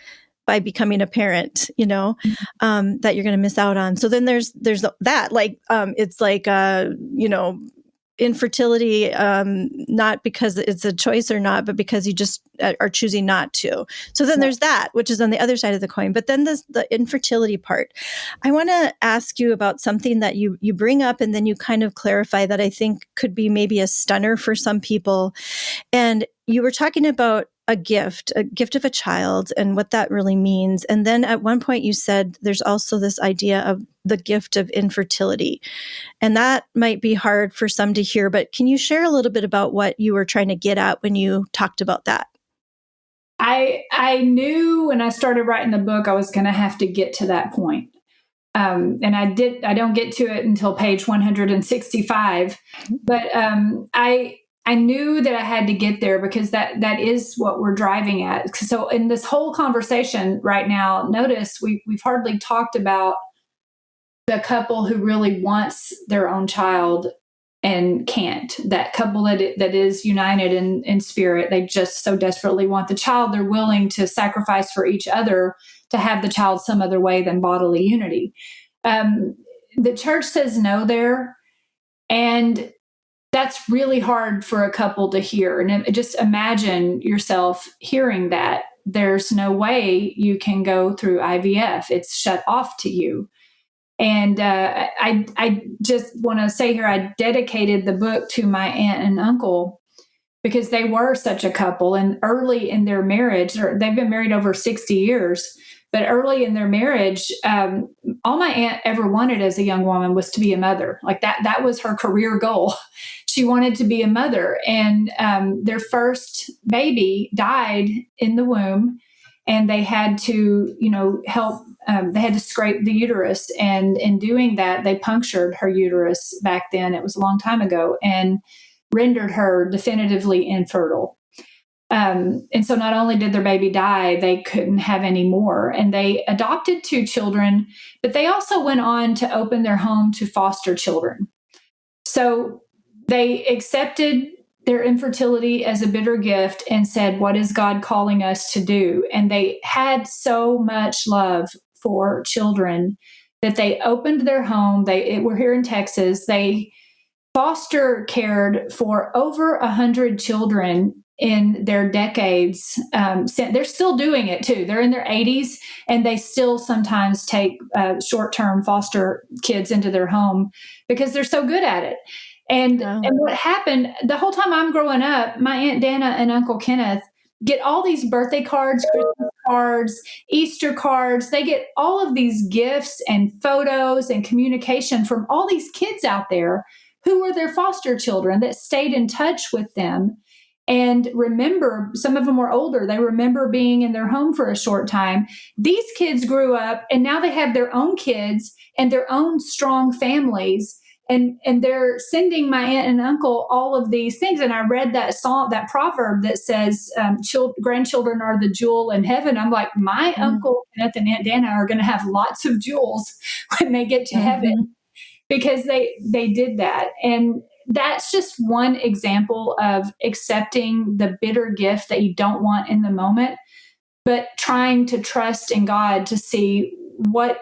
by becoming a parent, that you're going to miss out on. So then there's that, it's like, infertility, not because it's a choice or not, but because you just are choosing not to. So then there's that, which is on the other side of the coin. But then there's the infertility part. I want to ask you about something that you bring up, and then you kind of clarify that I think could be maybe a stunner for some people. And you were talking about a gift of a child and what that really means. And then at one point you said there's also this idea of the gift of infertility. And that might be hard for some to hear, but can you share a little bit about what you were trying to get at when you talked about that? I knew when I started writing the book, I was going to have to get to that point. And I don't get to it until page 165, but I knew that I had to get there, because that is what we're driving at. So in this whole conversation right now, notice we've hardly talked about the couple who really wants their own child and can't. That couple that is united in spirit, they just so desperately want the child, they're willing to sacrifice for each other to have the child some other way than bodily unity. The church says no there, and that's really hard for a couple to hear. And just imagine yourself hearing that. There's no way you can go through IVF. It's shut off to you. And I just want to say here, I dedicated the book to my aunt and uncle because they were such a couple. And early in their marriage, they've been married over 60 years, but early in their marriage, all my aunt ever wanted as a young woman was to be a mother. Like that was her career goal. She wanted to be a mother. And their first baby died in the womb, and they had to, help. They had to scrape the uterus. And in doing that, they punctured her uterus back then. It was a long time ago, and rendered her definitively infertile. And so not only did their baby die, they couldn't have any more. And they adopted 2 children, but they also went on to open their home to foster children. So they accepted their infertility as a bitter gift and said, what is God calling us to do? And they had so much love for children that they opened their home. We're here in Texas. They foster cared for over 100 children in their decades. They're still doing it too. They're in their 80s, and they still sometimes take short-term foster kids into their home because they're so good at it. And what happened the whole time I'm growing up, my Aunt Dana and Uncle Kenneth get all these birthday cards, Christmas cards, Easter cards. They get all of these gifts and photos and communication from all these kids out there who were their foster children that stayed in touch with them. And remember, some of them were older. They remember being in their home for a short time. These kids grew up, and now they have their own kids and their own strong families. And they're sending my aunt and uncle all of these things. And I read that song, that proverb that says, grandchildren are the jewel in heaven. I'm like, my Uncle Kenneth and Aunt Dana are going to have lots of jewels when they get to heaven, because they did that. And that's just one example of accepting the bitter gift that you don't want in the moment, but trying to trust in God to see what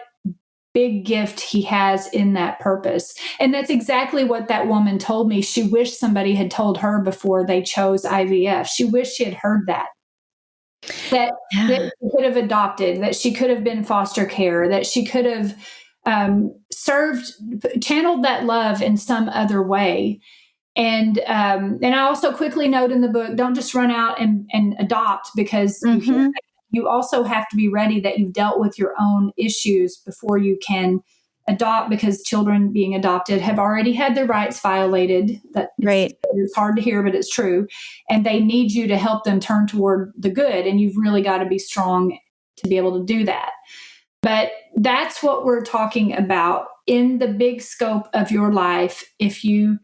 big gift he has in that purpose. And that's exactly what that woman told me. She wished somebody had told her before they chose IVF. She wished she had heard that she could have adopted, that she could have been foster care, that she could have channeled that love in some other way. And I also quickly note in the book, don't just run out and adopt, because you also have to be ready that you've dealt with your own issues before you can adopt, because children being adopted have already had their rights violated. It's hard to hear, but it's true. And they need you to help them turn toward the good. And you've really got to be strong to be able to do that. But that's what we're talking about in the big scope of your life. If you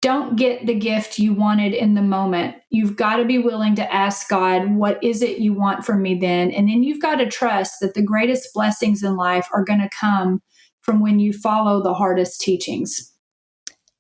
don't get the gift you wanted in the moment, you've got to be willing to ask God, what is it you want from me then? And then you've got to trust that the greatest blessings in life are going to come from when you follow the hardest teachings.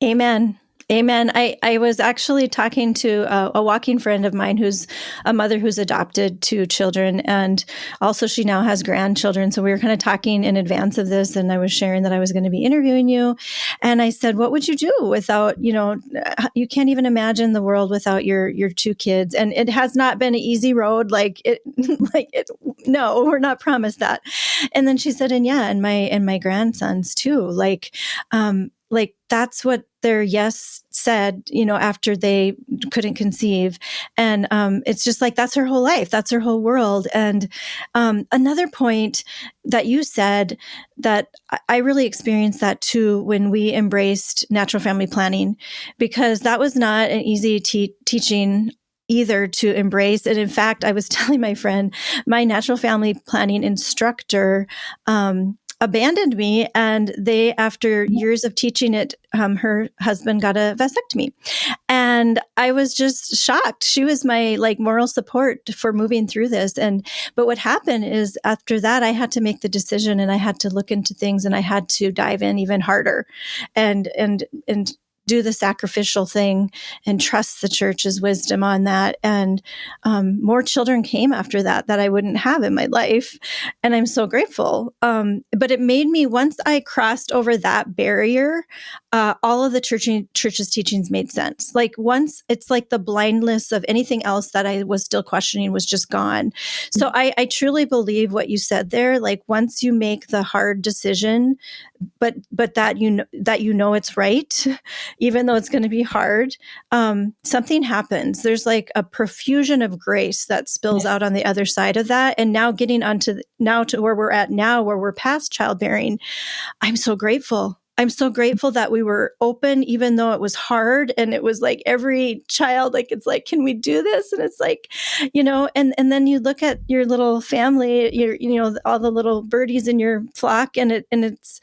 Amen. Amen. I was actually talking to a walking friend of mine who's a mother who's adopted 2 children, and also she now has grandchildren. So we were kind of talking in advance of this, and I was sharing that I was going to be interviewing you. And I said, what would you do without, you can't even imagine the world without your 2 kids. And it has not been an easy road. No, we're not promised that. And then she said, and my grandsons too, that's what their yes said, after they couldn't conceive. And it's just like, that's her whole life. That's her whole world. And another point that you said that I really experienced that too when we embraced natural family planning, because that was not an easy teaching either to embrace. And in fact, I was telling my friend, my natural family planning instructor, abandoned me, and after years of teaching it, her husband got a vasectomy, and I was just shocked. She was my moral support for moving through this, but what happened is after that, I had to make the decision, and I had to look into things, and I had to dive in even harder, and do the sacrificial thing and trust the church's wisdom on that. And more children came after that I wouldn't have in my life. And I'm so grateful. But it made me, once I crossed over that barrier, all of the church's teachings made sense. Like once, it's like the blindness of anything else that I was still questioning was just gone. So I truly believe what you said there. Like once you make the hard decision, but that you know it's right, even though it's going to be hard, something happens. There's like a profusion of grace that spills out on the other side of that. And now getting to where we're at now, where we're past childbearing, I'm so grateful. I'm so grateful that we were open, even though it was hard. And it was like every child, like, it's like, can we do this? And it's like, and then you look at your little family, all the little birdies in your flock, and it's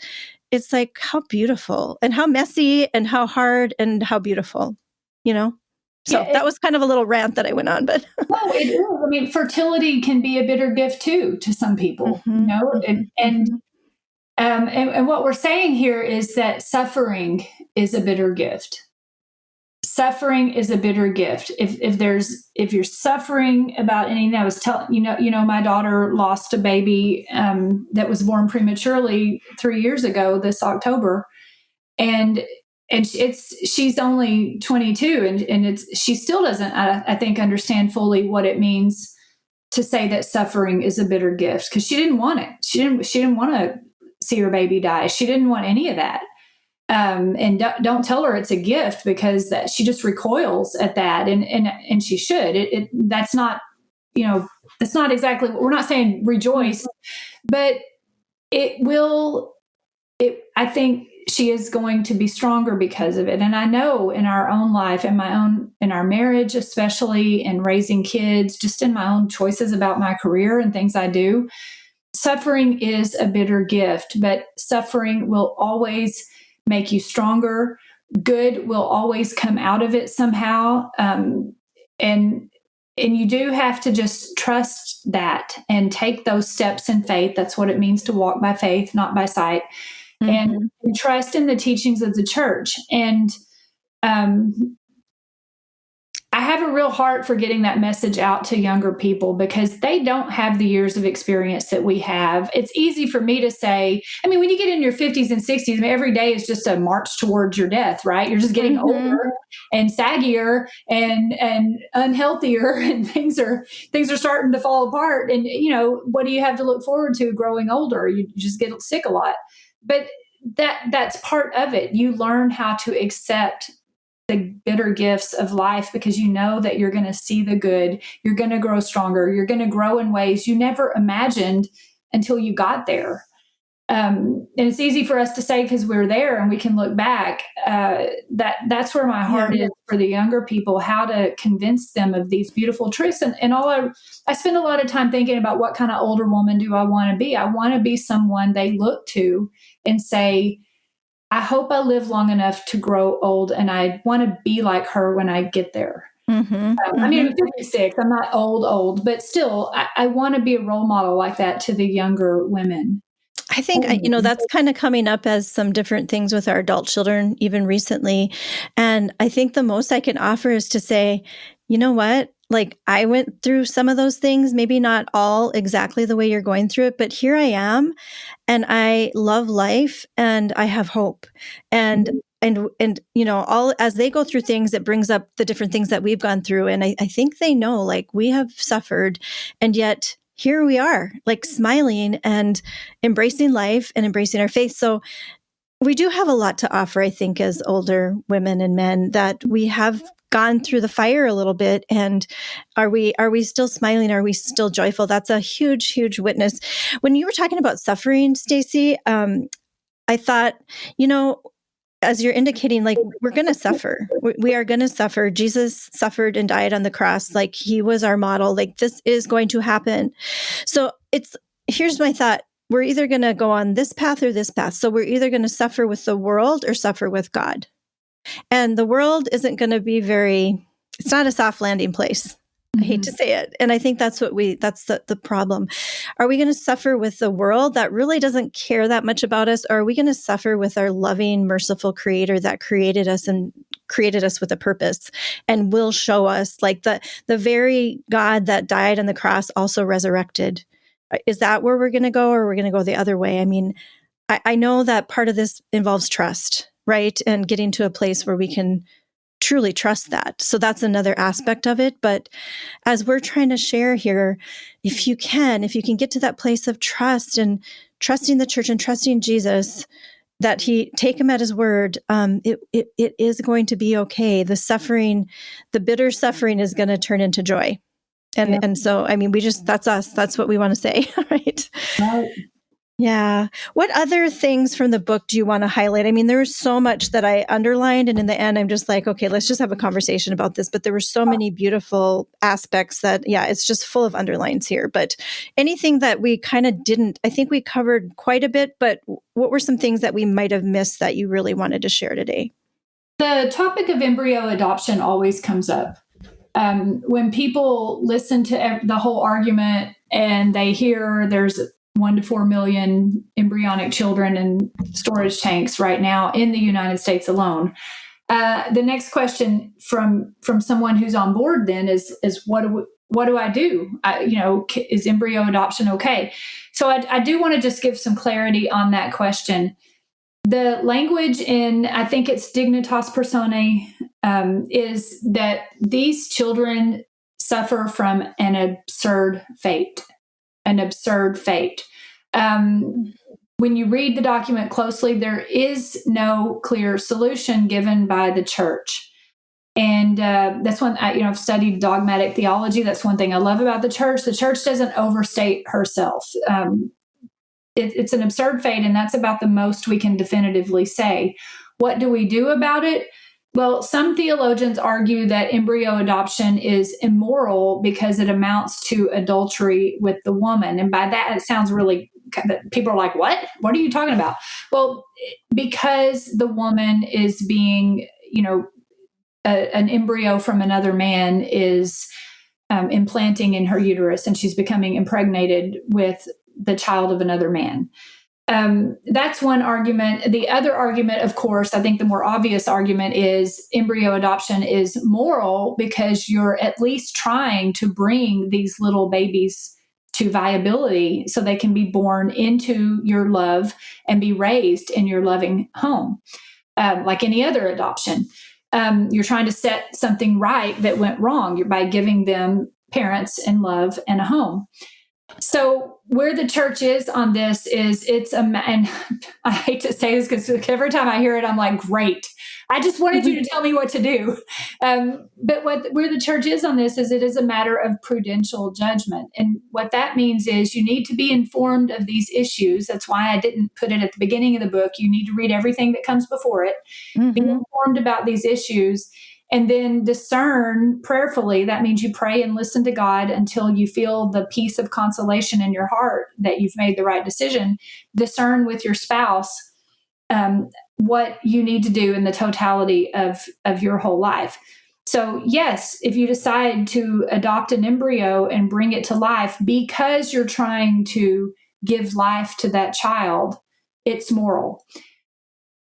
like, how beautiful and how messy and how hard and how beautiful, So that was kind of a little rant that I went on, but no, it is. I mean, fertility can be a bitter gift too to some people, and what we're saying here is that suffering is a bitter gift. Suffering is a bitter gift. If you're suffering about anything, I was telling my daughter lost a baby that was born prematurely 3 years ago this October, and she's only 22, and she still doesn't, I think, understand fully what it means to say that suffering is a bitter gift, because she didn't want it. She didn't want to see her baby die. She didn't want any of that. And don't tell her it's a gift, because that she just recoils at that, and she should. That's not exactly what we're not saying. Rejoice, but I think she is going to be stronger because of it. And I know in our own life, in our marriage, especially in raising kids, just in my own choices about my career and things I do, suffering is a bitter gift, but suffering will always make you stronger. Good will always come out of it somehow. And you do have to just trust that and take those steps in faith. That's what it means to walk by faith, not by sight. And trust in the teachings of the church. And I have a real heart for getting that message out to younger people, because they don't have the years of experience that we have. It's easy for me to say, I mean, when you get in your 50s and 60s, I mean, every day is just a march towards your death, right? You're just getting older and saggier and unhealthier, and things are starting to fall apart. And, what do you have to look forward to growing older? You just get sick a lot. But that's part of it. You learn how to accept the bitter gifts of life, because you know that you're going to see the good. You're going to grow stronger. You're going to grow in ways you never imagined until you got there. And it's easy for us to say because we're there and we can look back. That's where my heart is for the younger people, how to convince them of these beautiful truths. And I spend a lot of time thinking about what kind of older woman do I want to be? I want to be someone they look to and say, I hope I live long enough to grow old, and I want to be like her when I get there. I mean, I'm 56. I'm not old, but still, I want to be a role model like that to the younger women. I think, that's kind of coming up as some different things with our adult children, even recently. And I think the most I can offer is to say, you know what? Like, I went through some of those things, maybe not all exactly the way you're going through it, but here I am, and I love life, and I have hope. And all as they go through things, it brings up the different things that we've gone through. And I think they know, like, we have suffered, and yet here we are, like, smiling and embracing life and embracing our faith. So we do have a lot to offer, I think, as older women and men, that we have gone through the fire a little bit. And are we still smiling? Are we still joyful? That's a huge, huge witness. When you were talking about suffering, Stacy, I thought, as you're indicating, like, we're going to suffer. We are going to suffer. Jesus suffered and died on the cross. Like, he was our model. Like, this is going to happen. So here's my thought. We're either going to go on this path or this path. So we're either going to suffer with the world or suffer with God. And the world isn't going to be it's not a soft landing place. I hate to say it. And I think that's that's the problem. Are we going to suffer with the world that really doesn't care that much about us? Or are we going to suffer with our loving, merciful creator that created us and created us with a purpose and will show us, like the very God that died on the cross also resurrected? Is that where we're going to go, or we're going to go the other way? I mean, I know that part of this involves trust, right? And getting to a place where we can truly trust that. So that's another aspect of it. But as we're trying to share here, if you can get to that place of trust and trusting the church and trusting Jesus, that he take him at his word, it is going to be okay. The suffering, the bitter suffering is going to turn into joy. And so, I mean, that's us. That's what we want to say. Right. Right. Yeah. What other things from the book do you want to highlight? I mean, there was so much that I underlined, and in the end, I'm just like, okay, let's just have a conversation about this. But there were so many beautiful aspects that, it's just full of underlines here. But anything that we kind of didn't, I think we covered quite a bit, but what were some things that we might have missed that you really wanted to share today? The topic of embryo adoption always comes up. When people listen to the whole argument and they hear there's 1 to 4 million embryonic children in storage tanks right now in the United States alone. The next question from someone who's on board then is what do I do? Is embryo adoption okay? So I do want to just give some clarity on that question. The language in, I think it's Dignitas Personae, is that these children suffer from an absurd fate. When you read the document closely, there is no clear solution given by the church. And that's one, I've studied dogmatic theology. That's one thing I love about the church. The church doesn't overstate herself. It's an absurd fate, and that's about the most we can definitively say. What do we do about it? Well, some theologians argue that embryo adoption is immoral because it amounts to adultery with the woman. And by that, it sounds really, people are like, what? What are you talking about? Well, because the woman is being, an embryo from another man is implanting in her uterus, and she's becoming impregnated with the child of another man. That's one argument. The other argument, of course, I think the more obvious argument is embryo adoption is moral because you're at least trying to bring these little babies to viability so they can be born into your love and be raised in your loving home. Like any other adoption, you're trying to set something right that went wrong by giving them parents and love and a home. So where the church is on this is and I hate to say this because every time I hear it, I'm like, great. I just wanted you to tell me what to do. But where the church is on this is it is a matter of prudential judgment. And what that means is you need to be informed of these issues. That's why I didn't put it at the beginning of the book. You need to read everything that comes before it, be informed about these issues, and then discern prayerfully. That means you pray and listen to God until you feel the peace of consolation in your heart that you've made the right decision. Discern with your spouse what you need to do in the totality of your whole life. So yes, if you decide to adopt an embryo and bring it to life because you're trying to give life to that child, it's moral.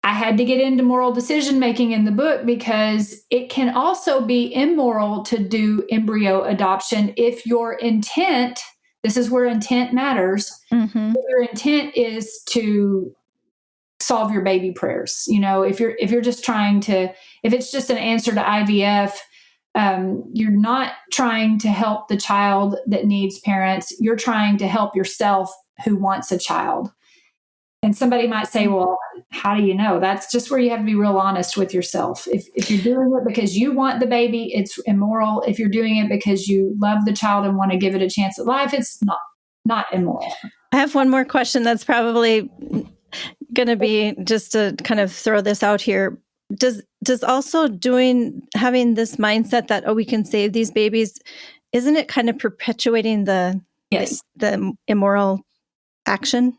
I had to get into moral decision making in the book because it can also be immoral to do embryo adoption if your intent, this is where intent matters, if your intent is to solve your baby prayers. If you're just trying to, if it's just an answer to IVF, you're not trying to help the child that needs parents. You're trying to help yourself who wants a child. And somebody might say, well, how do you know? That's just where you have to be real honest with yourself. If you're doing it because you want the baby, it's immoral. If you're doing it because you love the child and want to give it a chance at life, it's not immoral. I have one more question that's probably going to be just to kind of throw this out here. Does also having this mindset that, we can save these babies, isn't it kind of perpetuating the immoral action?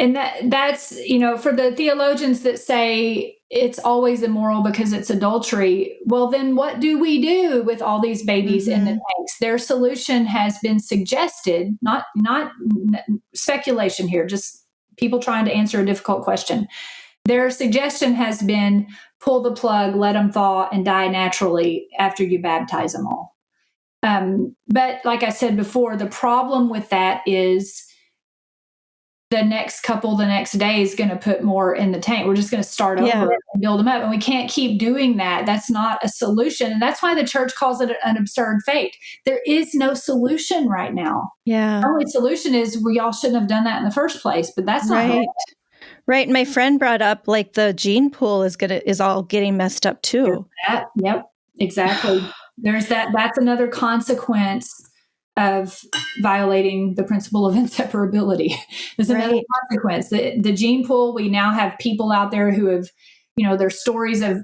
And that's, for the theologians that say it's always immoral because it's adultery, well, then what do we do with all these babies in the tanks? Their solution has been suggested, not speculation here, just people trying to answer a difficult question. Their suggestion has been pull the plug, let them thaw and die naturally after you baptize them all. But like I said before, the problem with that is the next day is going to put more in the tank. We're just going to start over and build them up. And we can't keep doing that. That's not a solution. And that's why the church calls it an absurd fate. There is no solution right now. Yeah. The only solution is we all shouldn't have done that in the first place, but that's not right. Right. My friend brought up like the gene pool is all getting messed up too. Yep, exactly. There's that. That's another consequence of violating the principle of inseparability. There's another consequence. The gene pool, we now have people out there who have, there's stories I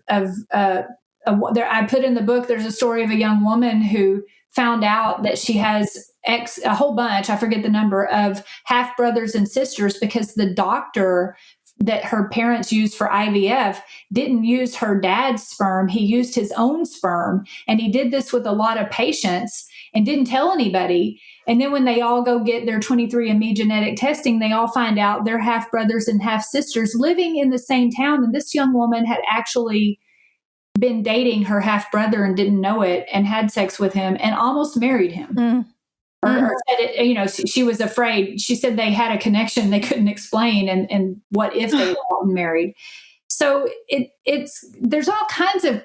put in the book, there's a story of a young woman who found out that she has a whole bunch, I forget the number, of half brothers and sisters because the doctor that her parents used for IVF didn't use her dad's sperm. He used his own sperm. And he did this with a lot of patients and didn't tell anybody. And then when they all go get their 23andMe genetic testing, they all find out they're half brothers and half sisters living in the same town. And this young woman had actually been dating her half brother and didn't know it and had sex with him and almost married him. Or said it, she was afraid. She said they had a connection they couldn't explain, and what if they were all married? So there's all kinds of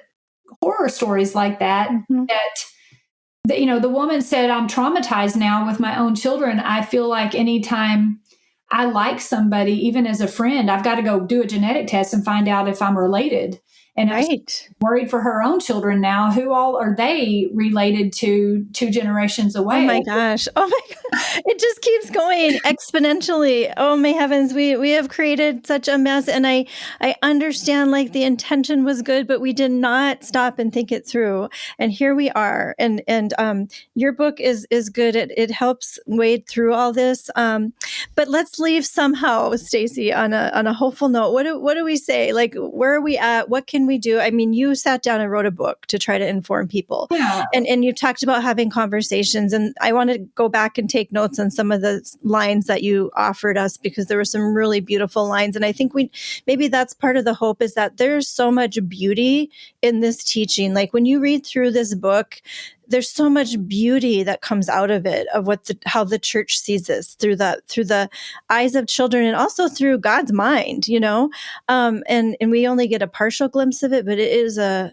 horror stories like that. That the woman said, I'm traumatized now with my own children. I feel like anytime I like somebody, even as a friend, I've got to go do a genetic test and find out if I'm related. And I'm worried for her own children now. Who all are they related to 2 generations away? Oh my gosh. It just keeps going exponentially. Oh my heavens. We have created such a mess. And I understand like the intention was good, but we did not stop and think it through. And here we are. And your book is good. It helps wade through all this. But let's leave somehow, Stacy, on a hopeful note. What do we say? Like, where are we at? What can we do? I mean, you sat down and wrote a book to try to inform people. Yeah. And you talked about having conversations. And I want to go back and take notes on some of the lines that you offered us, because there were some really beautiful lines. And I think maybe that's part of the hope, is that there's so much beauty in this teaching. Like when you read through this book, there's so much beauty that comes out of it, of how the church sees this through the eyes of children and also through God's mind, and we only get a partial glimpse of it, but it is a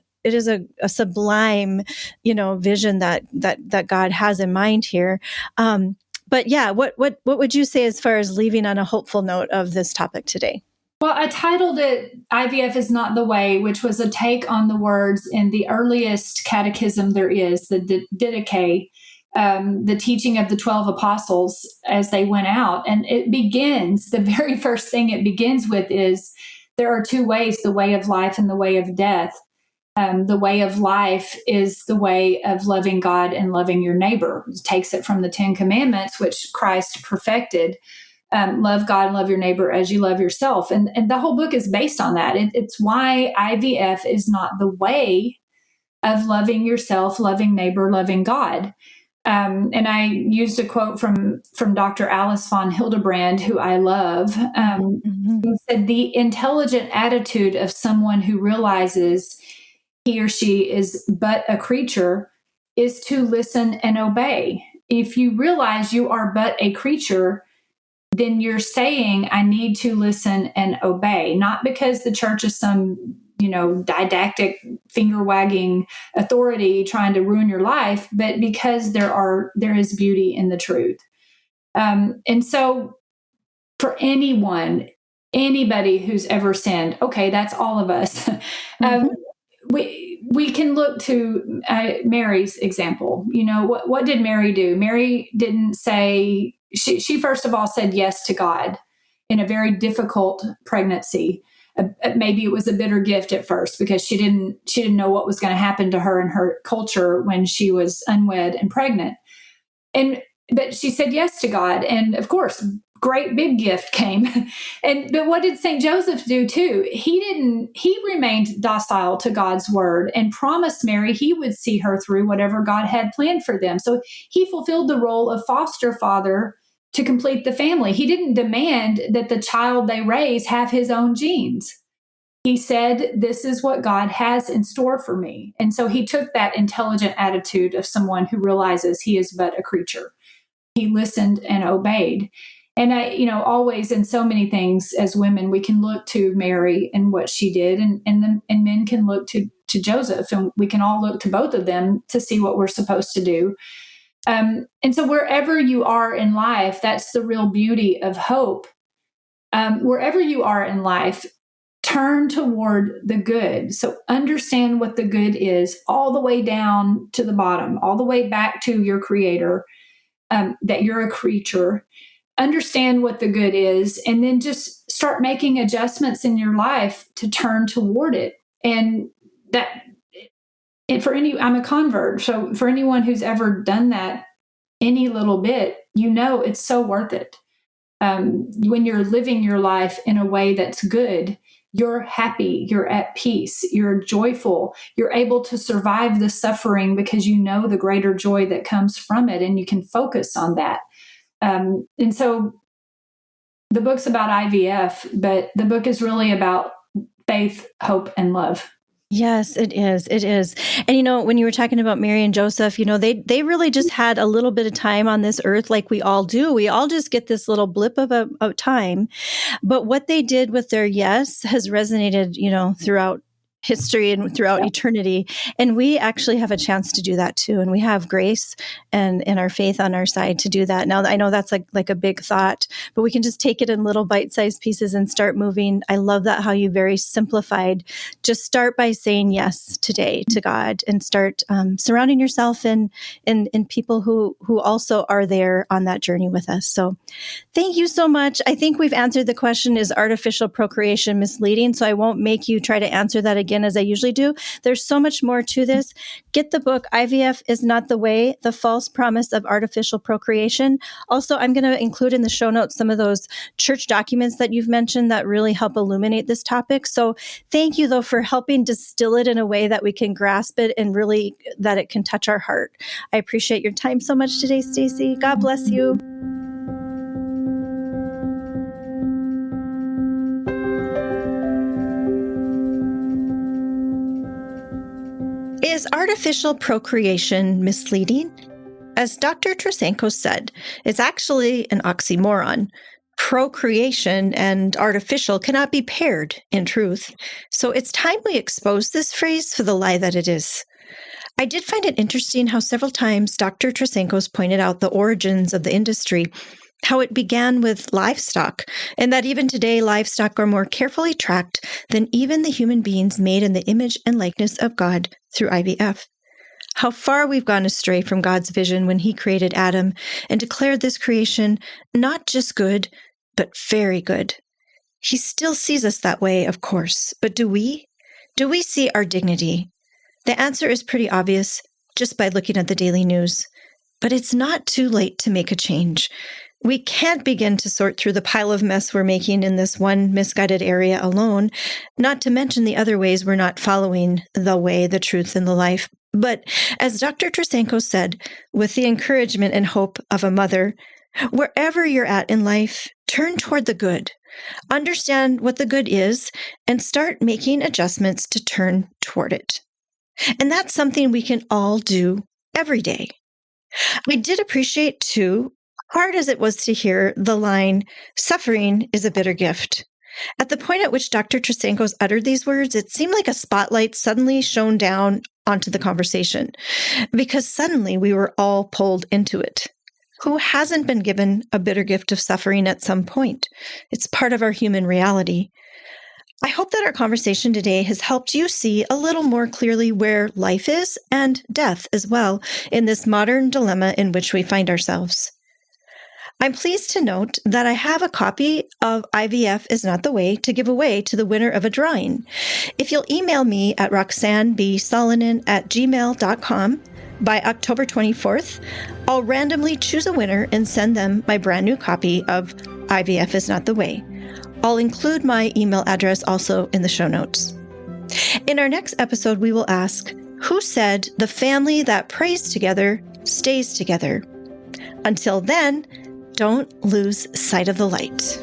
sublime, vision that God has in mind here. But yeah, what would you say as far as leaving on a hopeful note of this topic today? Well, I titled it IVF is Not the Way, which was a take on the words in the earliest catechism there is, the Didache, the teaching of the 12 apostles as they went out. And it begins, the very first thing it begins with is there are 2 ways, the way of life and the way of death. The way of life is the way of loving God and loving your neighbor. It takes it from the 10 Commandments, which Christ perfected. Love God and love your neighbor as you love yourself. And the whole book is based on that. It's why IVF is not the way of loving yourself, loving neighbor, loving God. And I used a quote from Dr. Alice von Hildebrand, who I love. Who said, the intelligent attitude of someone who realizes he or she is but a creature is to listen and obey. If you realize you are but a creature, then you're saying, I need to listen and obey, not because the church is some, didactic finger wagging authority trying to ruin your life, but because there is beauty in the truth. And so for anybody who's ever sinned, okay, that's all of us. We can look to Mary's example. What did Mary do? Mary didn't say, she first of all said yes to God in a very difficult pregnancy. Maybe it was a bitter gift at first because she didn't know what was going to happen to her in her culture when she was unwed and pregnant. But she said yes to God. And of course, great big gift came. But what did St. Joseph do too? He remained docile to God's word and promised Mary he would see her through whatever God had planned for them. So he fulfilled the role of foster father to complete the family. He didn't demand that the child they raise have his own genes. He said, this is what God has in store for me. And so he took that intelligent attitude of someone who realizes he is but a creature. He listened and obeyed. And always in so many things as women, we can look to Mary and what she did, and men can look to Joseph, and we can all look to both of them to see what we're supposed to do. And so wherever you are in life, that's the real beauty of hope. Wherever you are in life, turn toward the good. So understand what the good is, all the way down to the bottom, all the way back to your creator, that you're a creature. Understand what the good is, and then just start making adjustments in your life to turn toward it. And I'm a convert. So for anyone who's ever done that any little bit, it's so worth it. When you're living your life in a way that's good, you're happy, you're at peace, you're joyful, you're able to survive the suffering because you know the greater joy that comes from it, and you can focus on that. And so the book's about IVF, but the book is really about faith, hope, and love. Yes, it is. It is. And, when you were talking about Mary and Joseph, they really just had a little bit of time on this earth like we all do. We all just get this little blip of a time. But what they did with their yes has resonated, throughout history and throughout eternity. And we actually have a chance to do that too. And we have grace and our faith on our side to do that. Now, I know that's like a big thought, but we can just take it in little bite-sized pieces and start moving. I love that how you very simplified. Just start by saying yes today to God, and start surrounding yourself in people who also are there on that journey with us. So thank you so much. I think we've answered the question, is artificial procreation misleading? So I won't make you try to answer that again as I usually do. There's so much more to this. Get the book, IVF is Not the Way, The False Promise of Artificial Procreation. Also, I'm going to include in the show notes some of those church documents that you've mentioned that really help illuminate this topic. So thank you, though, for helping distill it in a way that we can grasp it and really that it can touch our heart. I appreciate your time so much today, Stacy. God bless you. Is artificial procreation misleading? As Dr. Trasancos said, it's actually an oxymoron. Procreation and artificial cannot be paired, in truth. So it's time we expose this phrase for the lie that it is. I did find it interesting how several times Dr. Trasancos pointed out the origins of the industry, how it began with livestock, and that even today livestock are more carefully tracked than even the human beings made in the image and likeness of God through IVF. How far we've gone astray from God's vision when He created Adam and declared this creation not just good, but very good. He still sees us that way, of course, but do we? Do we see our dignity? The answer is pretty obvious just by looking at the daily news. But it's not too late to make a change. We can't begin to sort through the pile of mess we're making in this one misguided area alone, not to mention the other ways we're not following the way, the truth, and the life. But as Dr. Trasancos said, with the encouragement and hope of a mother, wherever you're at in life, turn toward the good. Understand what the good is and start making adjustments to turn toward it. And that's something we can all do every day. I did appreciate, too, hard as it was to hear the line, suffering is a bitter gift. At the point at which Dr. Trasancos uttered these words, it seemed like a spotlight suddenly shone down onto the conversation, because suddenly we were all pulled into it. Who hasn't been given a bitter gift of suffering at some point? It's part of our human reality. I hope that our conversation today has helped you see a little more clearly where life is and death as well in this modern dilemma in which we find ourselves. I'm pleased to note that I have a copy of IVF is Not the Way to give away to the winner of a drawing. If you'll email me at roxannebsolonen@gmail.com, By October 24th, I'll randomly choose a winner and send them my brand new copy of IVF is Not the Way. I'll include my email address also in the show notes. In our next episode, we will ask, who said the family that prays together stays together? Until then, don't lose sight of the light.